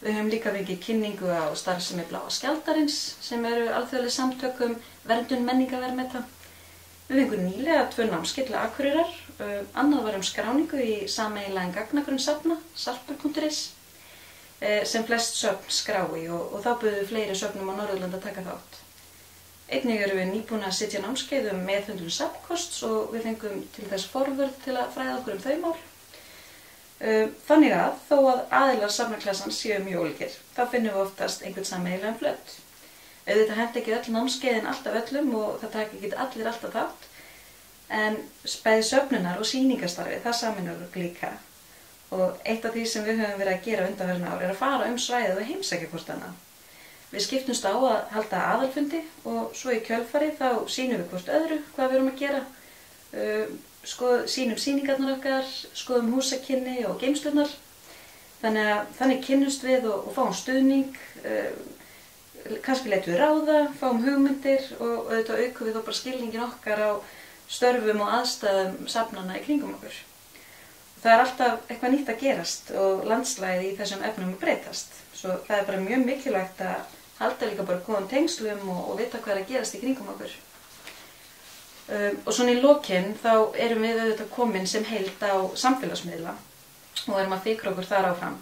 Við höfum líka fengið kynningu á starfsemi Bláa skjaldarins sem eru alþjóðleg samtök verndun menningarverðmæta. Við fengum nýlega 2 námskeið til Akureyrar, annað var skráningu í sameiginlegan gagnagrunn safna, sarpur.is, sem flest söfn skrái og þá buðu fleiri söfnum á Norðurlandi að taka þátt. Einnig erum við nýbúin að sitja námskeið meðhöndlun safnkosts og við fengum til þess forvörð til að fræða okkur þau mál. Þannig að þó að aðilar safnaklasans séu mjög ólíkir, þá finnum við oftast einhvern sameiginlegan flöt. Auðvitað henta ekki öll námskeiðin alltaf öllum og það taka ekki allir alltaf þátt, en bæði söfnunar og sýningarstarfi, það sameinar okkur líka. Og eitt af því sem við höfum verið að gera undanfarin ár að fara svæðið og heimsækja hvort annað. Við skiptumst á að halda aðalfundi og svo í kjölfari þá sýnum við hvort öðru hvað við erum að gera. Sýnum sýningarnar okkar, skoðum húsakynni og geymslurnar. Þannig kynnumst við og fáum stuðning, kannski leitum við ráða, fáum hugmyndir og auðvitað aukum við þá bara skilningin okkar á störfum og aðstæðum safnanna í kringum okkur. Það alltaf eitthvað nýtt að gerast og landslagið í þessum efnum breytast. Svo það bara mjög mikilvægt að halda líka bara góðum tengslum og vita hvað að gerast í kringum okkur. Og svona í lokin þá erum við auðvitað komin sem heild á samfélagsmiðla og erum að fikra okkur þar áfram.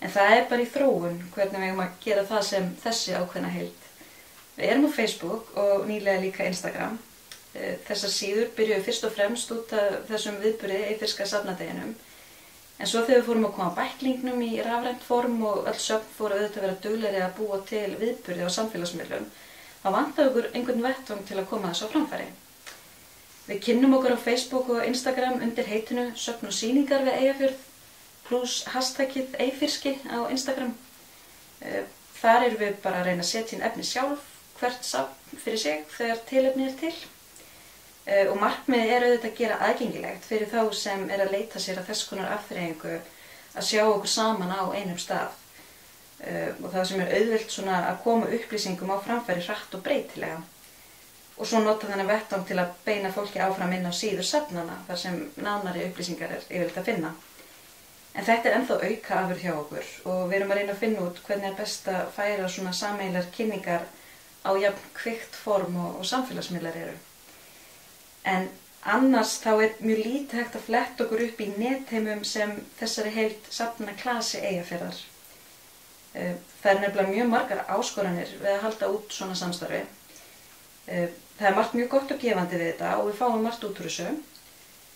En það bara í þróun hvernig við erum að gera það sem þessi ákveðna heild. Við erum á Facebook og nýlega líka Instagram. Þessar síður byrjuðu fyrst og fremst út af þessum viðburði eyfirska safnadeginum. En svo þegar við fórum að koma bæklingnum í rafrænt form og öll söfn fóru auðvitað að vera duglegri að búa til viðburði á samfélagsmiðlum, þá vantaði okkur einhvern vettvang til að koma þessu á framfæri. Við kynnum okkur á Facebook og Instagram undir heitinu Söfn og sýningar við Eyjafjörð pluss hashtagið Eyfirski á Instagram. Þar erum við bara að reyna að setja inn efni sjálf, hvert safn fyrir sig þegar tilefni til. Og markmiðið auðvitað að gera aðgengilegt fyrir þá sem að leita sér að þess konar afþreyingu að sjá okkur saman á einum stað. Og það sem auðvelt svona að koma upplýsingum á framfæri hratt og breytilega. Og svo nota þennan vettvang til að beina fólki áfram inn á síður safnanna þar sem nánari upplýsingar yfirleitt að finna. En þetta ennþá auka afurð hjá okkur og við erum að reyna að finna út hvernig best að færa svona sameiginlegar kynningar á jafn kvikt form og samfélagsmiðlar eru. En annars þá mjög lítið hægt að fletta okkur upp í netheimum sem þessari heild safnaklasi Eyjafjarðar. Það nefnilega mjög margar áskoranir við að halda út svona samstarfi. Það margt mjög gott og gefandi við þetta og við fáum margt út úr þessu.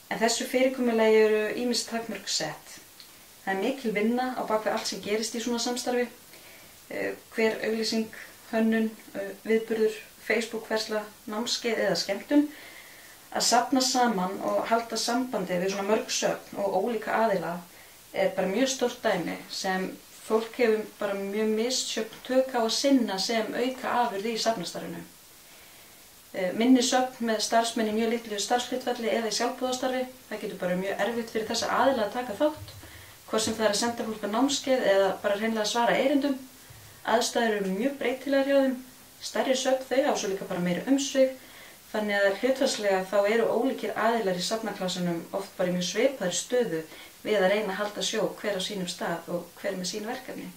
En þessu fyrirkomulagi eru ýmis takmörk sett. Það mikil vinna á bakvið allt sem gerist í svona samstarfi. Hver auglýsing, hönnun, viðburður, Facebook-fersla, námskeið eða skemmtun, að safna saman og halda sambandi við svona mörg söfn og ólíka aðila bara mjög stórt dæmi sem fólk hefur bara mjög misjöfn tök á að sinna sem auka afurð í safnastarfinu. Minni söfn með starfsmenn í mjög litlu starfshlutfalli eða í sjálfboðastarfi, það getur bara mjög erfitt fyrir þessa aðila að taka þátt, hvort sem það að senda fólk á námskeið eða bara hreinlega að svara erindum. Aðstæður eru mjög breytilegar hjá þeim, stærri söfn þau á svo líka bara meiri umsvig, þannig að hlutfallslega þá eru ólíkir aðilar í safnaklassanum oft bara í mjög svipaðri stöðu við að reyna að halda sjó hver á sínum stað og hver með sín verkefni.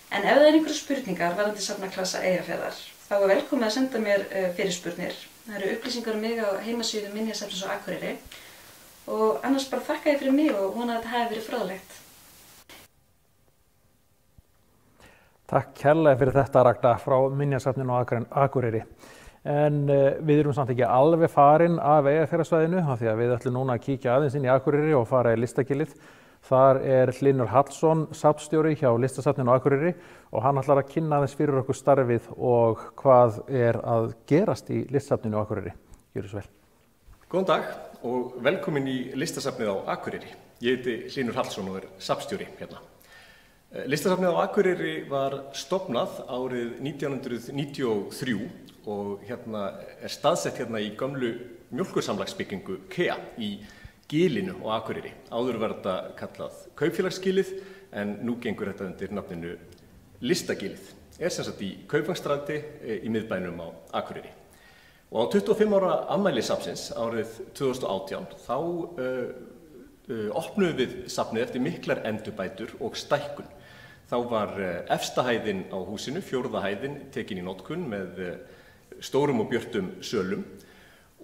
En ef það einhverjar spurningar varðandi safnaklassa Eyjafjarðar, þá velkomið að senda mér fyrirspurnir. Það eru upplýsingar mig á heimasíðu Minjasafnsins á Akureyri og annars bara þakka ég fyrir mig og vona að þetta hafi verið fróðlegt. Takk kærlega fyrir þetta, Ragna, frá Minjasafninu á Akureyri. En við erum samt ekki alveg farin af Eyjafjarðarsvæðinu af því að við ætlum núna að kíkja aðeins inn í Akureyri og fara í Listagilið. Þar Hlynur Hallsson, safnstjóri hjá Listasafninu á Akureyri og hann ætlar að kynna aðeins fyrir okkur starfið og hvað að gerast í Listasafninu á Akureyri. Gjörðu svo vel. Góðan dag og velkomin í Listasafnið á Akureyri. Ég heiti Hlynur Hallsson og safnstjóri hérna. Listasafnið á Akureyri var stofnað árið 1993 og hérna staðsett hérna í gömlu mjólkursamlagsbyggingu KEA í Gilinu á Akureyri. Áður var þetta kallað Kaupfélagsgilið en nú gengur þetta undir nafninu Listagilið. Sem sagt í Kaupvangsstræti í miðbænum á Akureyri. Og á 25 ára afmæli safnsins árið 2018 þá opnuðum við safnið eftir miklar endurbætur og stækkun. Þá var efsta hæðin á húsinu, 4. hæðin, tekin í notkun með stórum og björtum sölum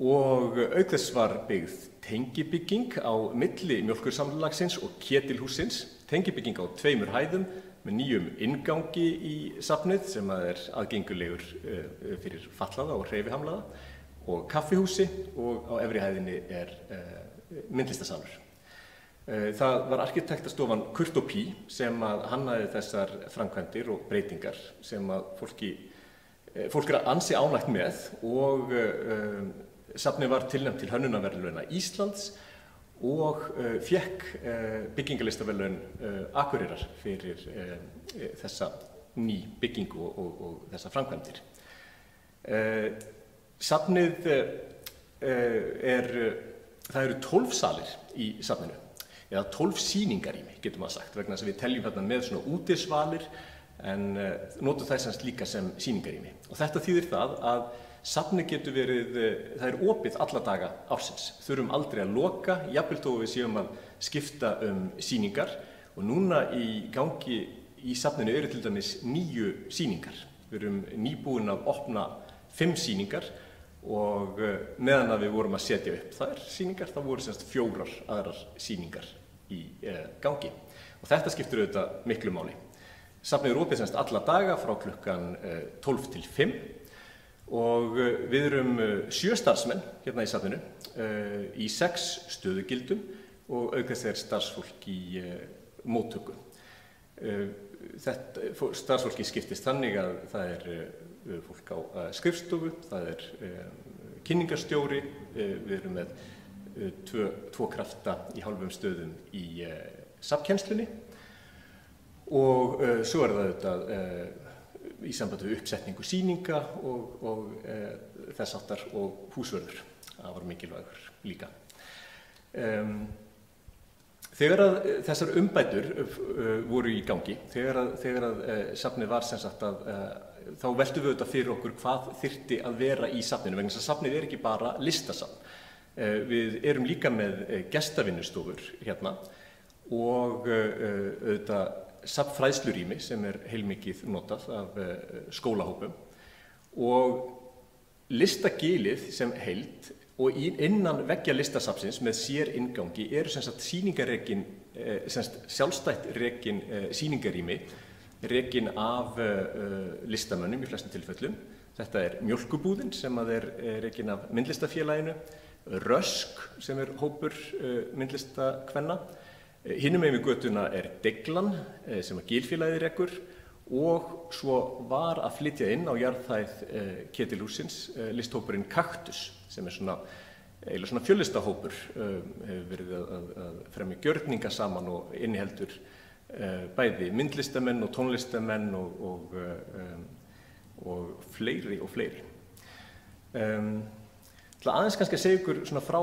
og auk þess var byggð tengibygging á milli mjólkursamlagsins og ketilhússins, tengibygging á 2 hæðum með nýjum inngangi í safnið sem aðgengulegur fyrir fatlaða og hreyfihamlaða og kaffihúsi og á efri hæðinni myndlistasalur. Það var arkitektastofan Kurt & Pí sem hannaði þessar framkvæmdir og breytingar sem fólk ansi ánægt með og safnið var tilnefnt til hönnunarverðlauna Íslands og fékk byggingarlistaverðlaun Akureyrar fyrir þessa ný byggingu og þessa framkvæmdir. Safnið það eru 12 salir í safninu, eða 12 sýningarými, getur maður sagt, vegna þess að við teljum hérna með svona útisvalir en notum þess líka sem sýningarými. Og þetta þýðir það að safnið getur verið, það opið alla daga ársins. Þurfum aldrei að loka, jafnvel þó við séum að skipta sýningar og núna í gangi í safninu eru til dæmis 9 sýningar. Við erum nýbúin að opna 5 sýningar og meðan að við vorum að setja upp þær sýningar, þá voru semst 4 aðrar sýningar í gangi. Og þetta skiptir auðvitað miklu máli. Safnið opið semst alla daga frá klukkan 12 til 5 og við erum 7 starfsmenn hérna í safninu í 6 stöðugildum og auk þess starfsfólk í móttöku. Starfsfólki skiptist þannig að það fólk á skrifstofu, það kynningarstjóri, við erum með 2 krafta í hálfum stöðum í safnkennslunni og svo það auðvitað í sambandi við uppsetningu sýninga og þess háttar og húsvörður. Það var mikilvægur líka. Þegar að þessar umbætur voru í gangi, þegar að safnið var sem sagt þá veltum við auðvitað fyrir okkur hvað þyrfti að vera í safninu, vegna þess að safnið ekki bara listasafn. Við erum líka með gestavinnustofur hérna og auðvitað safnfræðslurými sem heilmikið notað af skólahópum og listagilið sem heild og innan veggja listasafnsins með sér inngangi eru sem sagt sýningarrekin, sjálfstætt rekin sýningarými rekin af listamönnum í flestum tilfellum. Þetta mjólkubúðin sem rekin af myndlistafélaginu, Rösk sem hópur myndlistakvenna. Hinum megin við götuna Deglan sem Gilfélagið rekur og svo var að flytja inn á jarðhæð Ketilhússins listhópurinn Kaktus sem svona eiginlega svona fjölistahópur, hefur verið að fremja gjörninga saman og inniheldur bæði myndlistamenn og tónlistamenn og fleiri og fleiri. Aðeins kannski að segja ykkur svona frá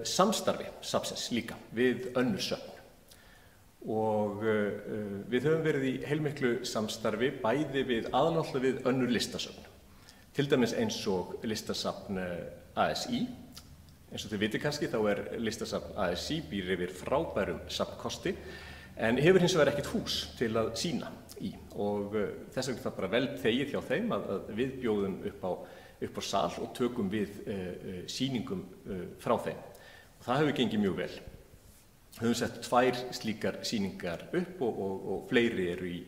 samstarfi safnsins líka við önnur söfn. Og við höfum verið í heilmiklu samstarfi bæði við aðalnáttúrulega við önnur listasöfn. Til dæmis eins og listasafn ASÍ. Eins og þið vitið kannski þá listasafn ASÍ býr yfir frábærum safnkosti en hefur hins vegar ekkert hús til að sýna í. Og þess vegna það bara vel þegið hjá þeim að við bjóðum upp á sal og tökum við sýningum frá þeim. Og það hefur gengið mjög vel. Höfum sett 2 slíkar sýningar upp og fleiri eru í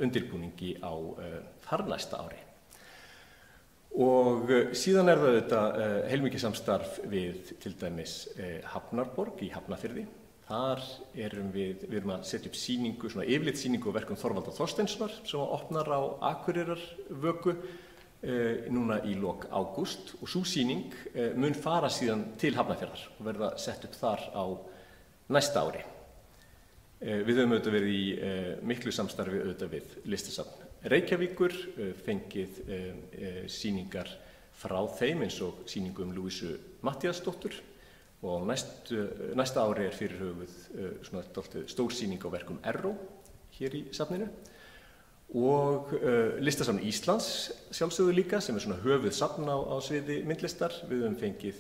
undirbúningi á þarnæsta ári. Og síðan það þetta heilmikið samstarf við til dæmis Hafnarborg í Hafnarfirði. Þar erum við að setja upp sýningu, svona yfirleitt sýningu á verkum Þorvaldar Þorsteinssonar sem opnar á Akureyrarvöku núna í lok ágúst og sú sýning mun fara síðan til Hafnarfjarðar og verða sett upp þar á næsta ári. Við höfum auðvitað verið í miklu samstarfi auðvitað við Listasafn Reykjavíkur, fengið sýningar frá þeim eins og sýningu Lúísu Matthíasdóttur og næsta ári fyrirhuguð svona stór sýning á verkum Erró hér í safninu og Listasafn Íslands sjálfsögðu líka sem svona höfuð safn á sviði myndlistar. Við höfum fengið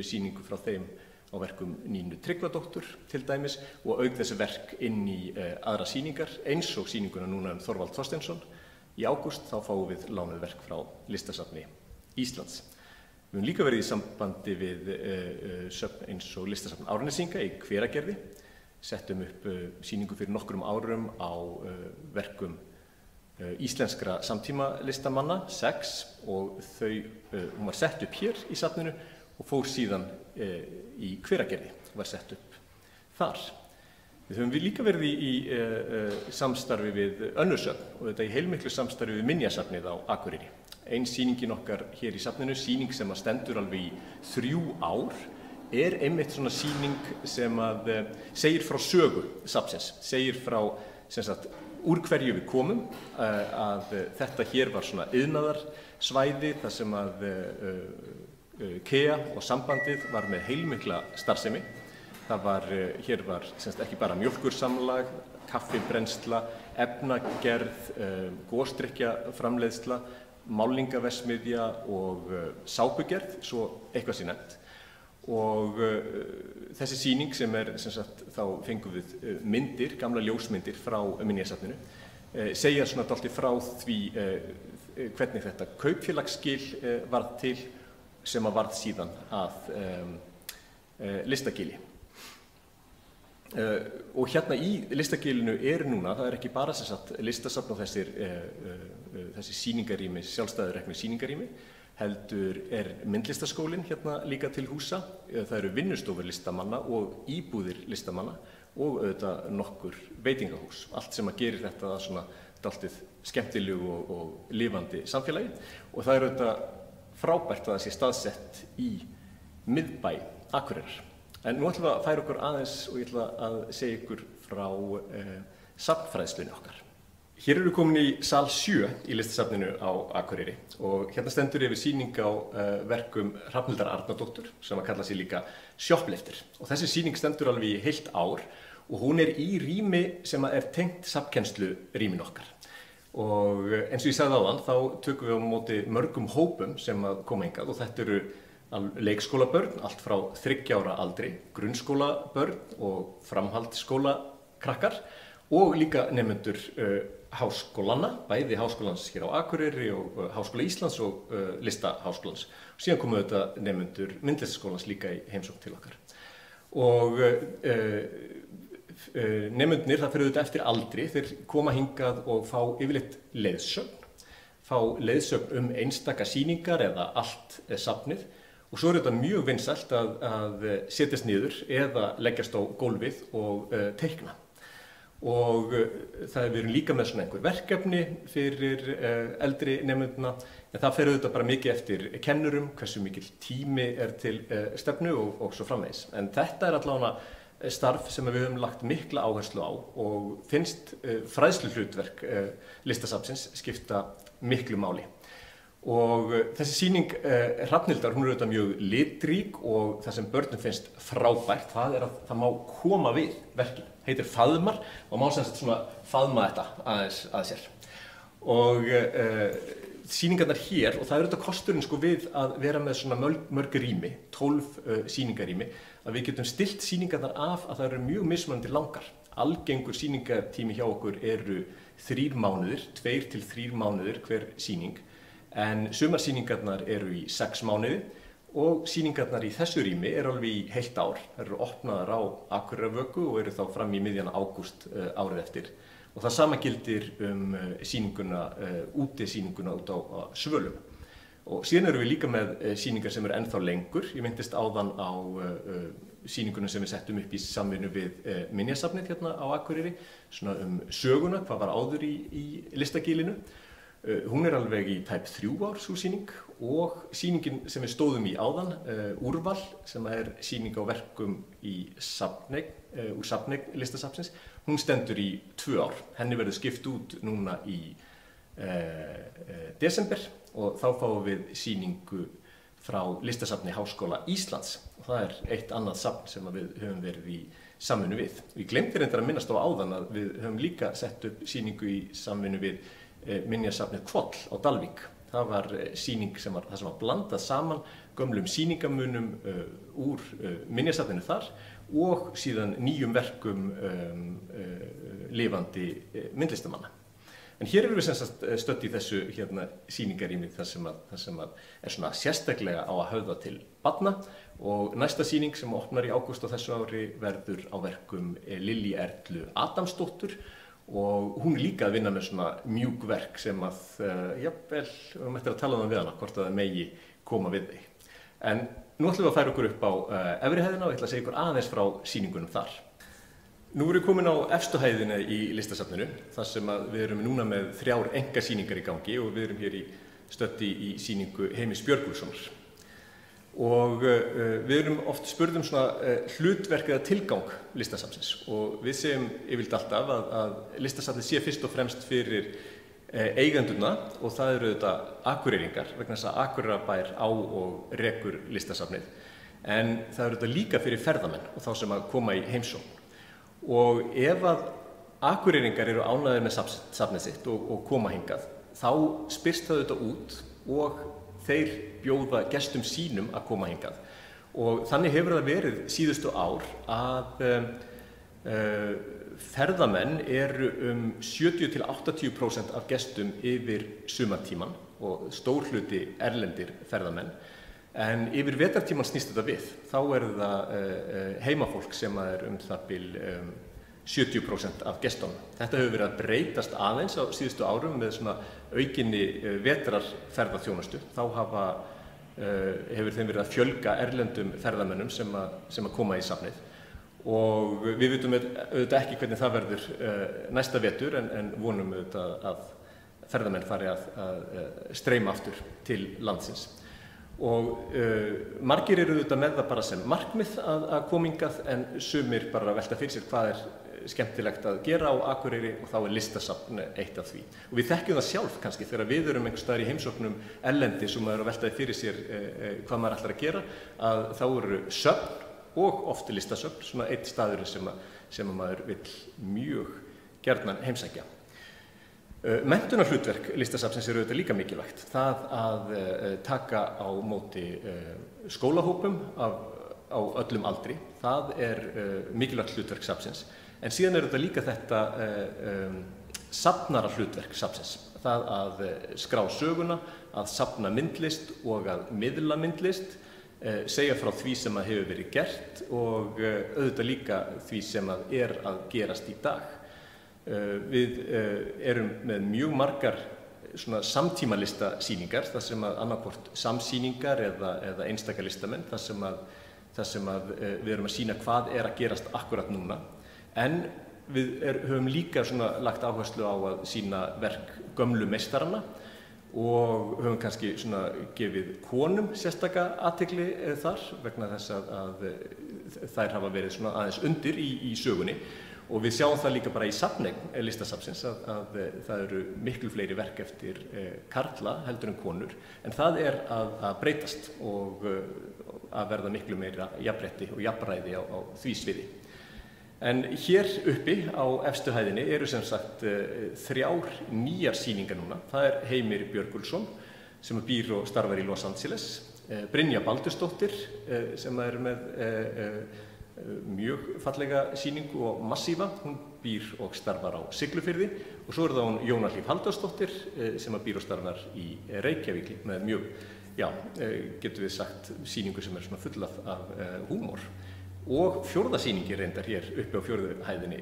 sýningu frá þeim á verkum Nínu Tryggvadóttur til dæmis og auk þessi verk inn í aðra sýningar eins og sýninguna núna Þorvald Þorsteinsson. Í ágúst þá fáum við lánuð verk frá Listasafni Íslands. Við höfum líka verið í sambandi við söfn eins og Listasafn Árnesinga í Hveragerði. Settum upp sýningu fyrir nokkrum árum á verkum íslenskra samtímalistamanna, 6 og hún var sett upp hér í safninu og fór síðan í Hveragerði, var sett upp þar. Við höfum líka verið í samstarfi við önnur söfn og þetta í heilmiklu samstarfi við Minjasafnið á Akureyri. Ein sýningin okkar hér í safninu, sýning sem stendur alveg í 3 ár, einmitt svona sýning sem segir frá sögu safnsins, segir frá sem sagt úr hverju við komum, að þetta hér var svona iðnaðarsvæði þar sem KEA og sambandið var með heilmikla starfsemi. Hér var ekki bara mjólkursamlag, kaffibrennsla, efnagerð, gosdrykkjaframleiðsla, málningaverksmiðja og sápugerð, svo eitthvað sé nefnt. Og þessi sýning sem þá fengum við myndir, gamla ljósmyndir frá Minjasafninu, segja svona dálítið frá því hvernig þetta kaupfélagsskil varð til sem varð síðan að Listagili. Og hérna í Listagilinu núna, það ekki bara listasafn og þessi sýningarými, sjálfstæður reknu sýningarými, heldur myndlistaskólinn hérna líka til húsa. Það eru vinnustofur listamanna og íbúðir listamanna og auðvitað nokkur veitingahús. Allt sem gerir þetta svona dálítið skemmtilegu og lifandi samfélagi og það auðvitað frábært að það sé staðsett í miðbæ Akureyrar. En nú ætlum við að færa okkur aðeins og ég ætla að segja ykkur frá safnfræðslunni okkar. Hér eru komin í sal 7 í Listasafninu á Akureyri og hérna stendur yfir sýning á verkum Hrafnhildar Arnardóttur sem kalla sig líka Shoplifter. Og þessi sýning stendur alveg í heilt ár og hún í rými sem tengt safnkennslu rýmin okkar. Og eins og ég sagði áðan þá tökum við á móti mörgum hópum sem koma hingað og þetta eru leikskólabörn, allt frá 3 ára aldri, grunnskólabörn og framhaldsskólakrakkar og líka nemendur háskólanna, bæði háskólans hér á Akureyri og Háskóla Íslands og Listaháskólans. Síðan komu þetta nemendur myndlistaskólans líka í heimsókn til okkar. Og nemendurnir, það fyrir auðvitað eftir aldri, þeir koma hingað og fá yfirleitt leiðsögn einstaka sýningar eða allt safnið og svo þetta mjög vinsælt að setjast niður eða leggjast á gólfið og teikna. Og við erum líka með svona einhver verkefni fyrir eldri nemenduna, en það fer auðvitað bara mikið eftir kennurum, hversu mikil tími til stefnu og svo framvegis. En þetta allavega starf sem við höfum lagt mikla áherslu á og finnst fræðsluhlutverk Listasafnsins skipta miklu máli. Og þessi sýning Hrafnhildar, hún auðvitað mjög litrík og það sem börnum finnst frábært, það að það má koma við verkin. Heitir Faðmar og má sem sagt svona faðma þetta aðeins að sér. Og sýningarnar hér, og það auðvitað kosturinn sko við að vera með svona mörg rými, 12 sýningarrými, að við getum stillt sýningarnar af að það eru mjög mismunandi langar. Algengur sýningartími hjá okkur eru 3 mánuðir, 2 til 3 mánuðir hver sýning. En sumarsýningarnar eru í 6 mánuði og sýningarnar í þessu rými eru alveg í heilt ár. Það eru opnaðar á Akureyrarvöku og eru þá fram í miðjan ágúst árið eftir. Og það sama gildir útisýninguna út á Svölum. Og síðan eru við líka með sýningar sem eru ennþá lengur. Ég myndist áðan á sýninguna sem við settum upp í samvinnu við Minjasafnið hérna á Akureyri, svona söguna, hvað var áður í Listagilinu. Hún alveg í tæp 3 ár, sú sýning, og sýningin sem við stóðum í áðan, Úrval, sem sýning á verkum í úr safneign Listasafnsins, hún stendur í 2 ár. Henni verður skipt út núna í desember og þá fáum við sýningu frá Listasafni Háskóla Íslands. Og það eitt annað safn sem við höfum verið í samvinnu við. Við glemdi reyndar að minnast á áðan að við höfum líka sett upp sýningu í samvinnu við Minjasafnið Hvoll á Dalvík. Það var sýning sem var blandað saman gömlum sýningamunum úr Minjasafninu þar og síðan nýjum verkum lifandi myndlistamanna. En hér erum við sem sagt stödd í þessu sýningarými þar sem svona sérstaklega á að höfða til barna, og næsta sýning sem opnar í ágúst á þessu ári verður á verkum Lilju Erlu Adamsdóttur. Og hún líka að vinna með svona mjúk verk sem jafnvel, við ætlum að tala við hana, hvort það megi koma við þig. En nú ætlum við að færa okkur upp á efri hæðina og ég ætla að segja ykkur aðeins frá sýningunum þar. Nú erum við komin á efstu hæðina í Listasafninu, þar sem við erum núna með 3 einkasýningar í gangi og við erum hér stödd í sýningu Heimis Björgúlfssonar. Og við erum oft spurð svona hlutverk eða tilgang Listasafnsins og við segjum yfirleitt alltaf að Listasafnið sé fyrst og fremst fyrir eigendurna, og það eru auðvitað Akureyringar vegna þess að Akureyrarbær á og rekur Listasafnið. En það eru auðvitað líka fyrir ferðamenn og þá sem að koma í heimsókn. Og ef að Akureyringar eru ánægðir með safnið sitt og koma hingað, þá spyrst það auðvitað út og þeir bjóða gestum sínum að koma hingað. Og þannig hefur það verið síðustu ár að ferðamenn eru 70–80% af gestum yfir sumartíman og stór hluti erlendir ferðamenn. En yfir vetrartíman snýst þetta við. Þá það heimafólk sem það bil 70% af gestunum. Þetta hefur verið að breytast aðeins á síðustu árum með svona aukinni vetrarferðaþjónustu. Þá hefur þeim verið að fjölga erlendum ferðamönnum sem að koma í safnið. Og við vitum auðvitað ekki hvernig það verður næsta vetur, en vonum auðvitað að ferðamenn fari að streyma aftur til landsins. Og margir eru auðvitað með það bara sem markmið að koma hingað, en sumir bara velta fyrir sér hvað skemmtilegt að gera á Akureyri, og þá Listasafn eitt af því. Og við þekkjum það sjálf kannski þegar við erum einhvers staðar í heimsóknum erlendis og maður að veltaði fyrir sér hvað maður ætlar að gera, að þá eru söfn og oft listasöfn svona eitt staður sem maður vill mjög gjarnan heimsækja. Menntunarhlutverk Listasafnsins eru auðvitað líka mikilvægt. Það að taka á móti skólahópum á öllum aldri, það mikilvægt hlutverk safnsins. En síðan þetta líka þetta safnara hlutverk safnsins. Það að skrá söguna, að safna myndlist og að miðla myndlist, segja frá því sem að hefur verið gert og auðvitað líka því sem að gerast í dag. Við erum með mjög margar samtímalistasýningar, þar sem að annarkvort samsýningar eða einstaka listamenn, þar sem að við erum að sýna hvað að gerast akkurat núna. En við höfum líka svona lagt áherslu á að sýna verk gömlu meistaranna og höfum kannski svona gefið konum sérstaka athygli þar vegna þess að þær hafa verið svona aðeins undir í sögunni og við sjáum það líka bara í safneign listasafnsins að það eru miklu fleiri verk eftir karla heldur en konur en það að breytast og að verða miklu meira jafnrétti og jafnræði á því sviði. En hér uppi á efstu hæðinni eru sem sagt 3 nýjar sýningar núna. Það Heimir Björgulsson sem býr og starfar í Los Angeles, Brynja Baldursdóttir sem með mjög fallega sýningu og massífa, hún býr og starfar á Siglufirði og svo það hún Jóna Hlíf Halldórsdóttir sem býr og starfar í Reykjavík með mjög, getum við sagt, sýningu sem svona full af húmor. Og 4. sýningin reyndar hér uppi á 4. hæðinni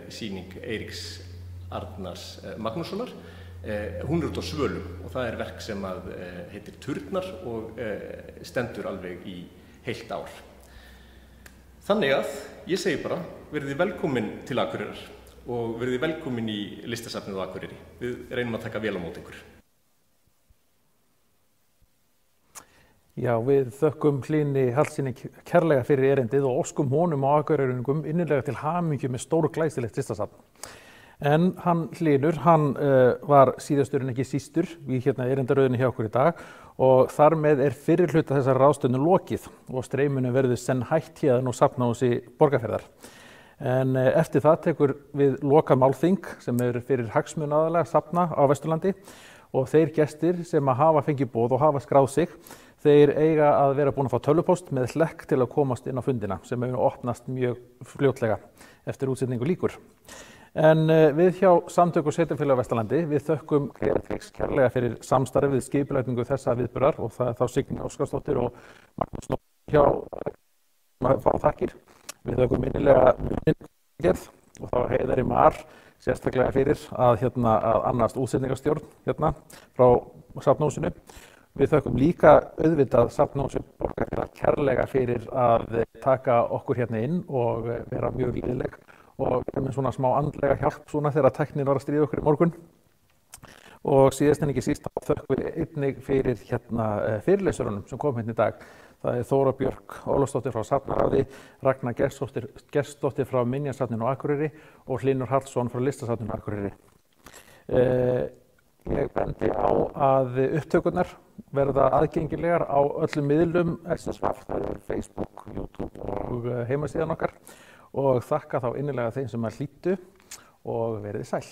sýning Eiríks Arnars Magnússonar. Hún út á svölum og það verk sem heitir Turnar og stendur alveg í heilt ár. Þannig að ég segi bara, verið velkomin til Akureyrar og verið velkomin í listasafnið á Akureyri. Við reynum að taka vel á móti ykkur. Já, við þökkum Hlyni Hallssyni kærlega fyrir erindið og óskum honum á Akureyringum innilega til hamingju með stóru glæsilegt listasafn. En hann Hlynur, hann var síðastur en ekki sístur í erindaröðinni hjá okkur í dag og þar með fyrri hluta þessar ráðstöfnu lokið og streyminu verður senn hætt héðan og safnahúsi Borgarfjarðar. En eftir það tekur við lokað málþing sem fyrir hagsmunaaðila safna á Vesturlandi og þeir gestir sem hafa fengið boð og hafa skráð sig þeir eiga að vera búin að fá tölvupóst með hlekk til að komast inn á fundina sem hefur opnast mjög fljótlega eftir útsetningu lýkur. En við hjá Samtök og sveitarfélög á Vesturlandi við þökkum Creatrix kærlega fyrir samstarfið við skipulagningu þessa viðburðar og það þá Signý Óskarsdóttir og Magnús Nótt hjá að fá þakkir. Við þökkum innilega mungerð og þá Heiðari Mar sérstaklega fyrir að annast útsetningarstjórn frá safnahúsinu. Við þökkum líka auðvitað safnahúsi Borgarfjarðar kærlega fyrir að taka okkur inn og vera mjög liðleg og vera með svona smá andlega hjálp svona þegar tæknin var að stríða okkur í morgun. Og síðast en ekki síst þá þökkum við einnig fyrir fyrirlesurunum sem kom í dag. Það Þóra Björk Ólafsdóttir frá Safnaráði, Ragna Gestsdóttir frá Minjasafninu á Akureyri og Hlynur Hallsson frá Listasafninu á Akureyri. Ég bendi á að upptökurnar verða aðgengilegar á öllum miðlum SSVAF, það Facebook, YouTube og heimasíðan okkar og þakka þá innilega þeim sem hlýddu og verið sæl.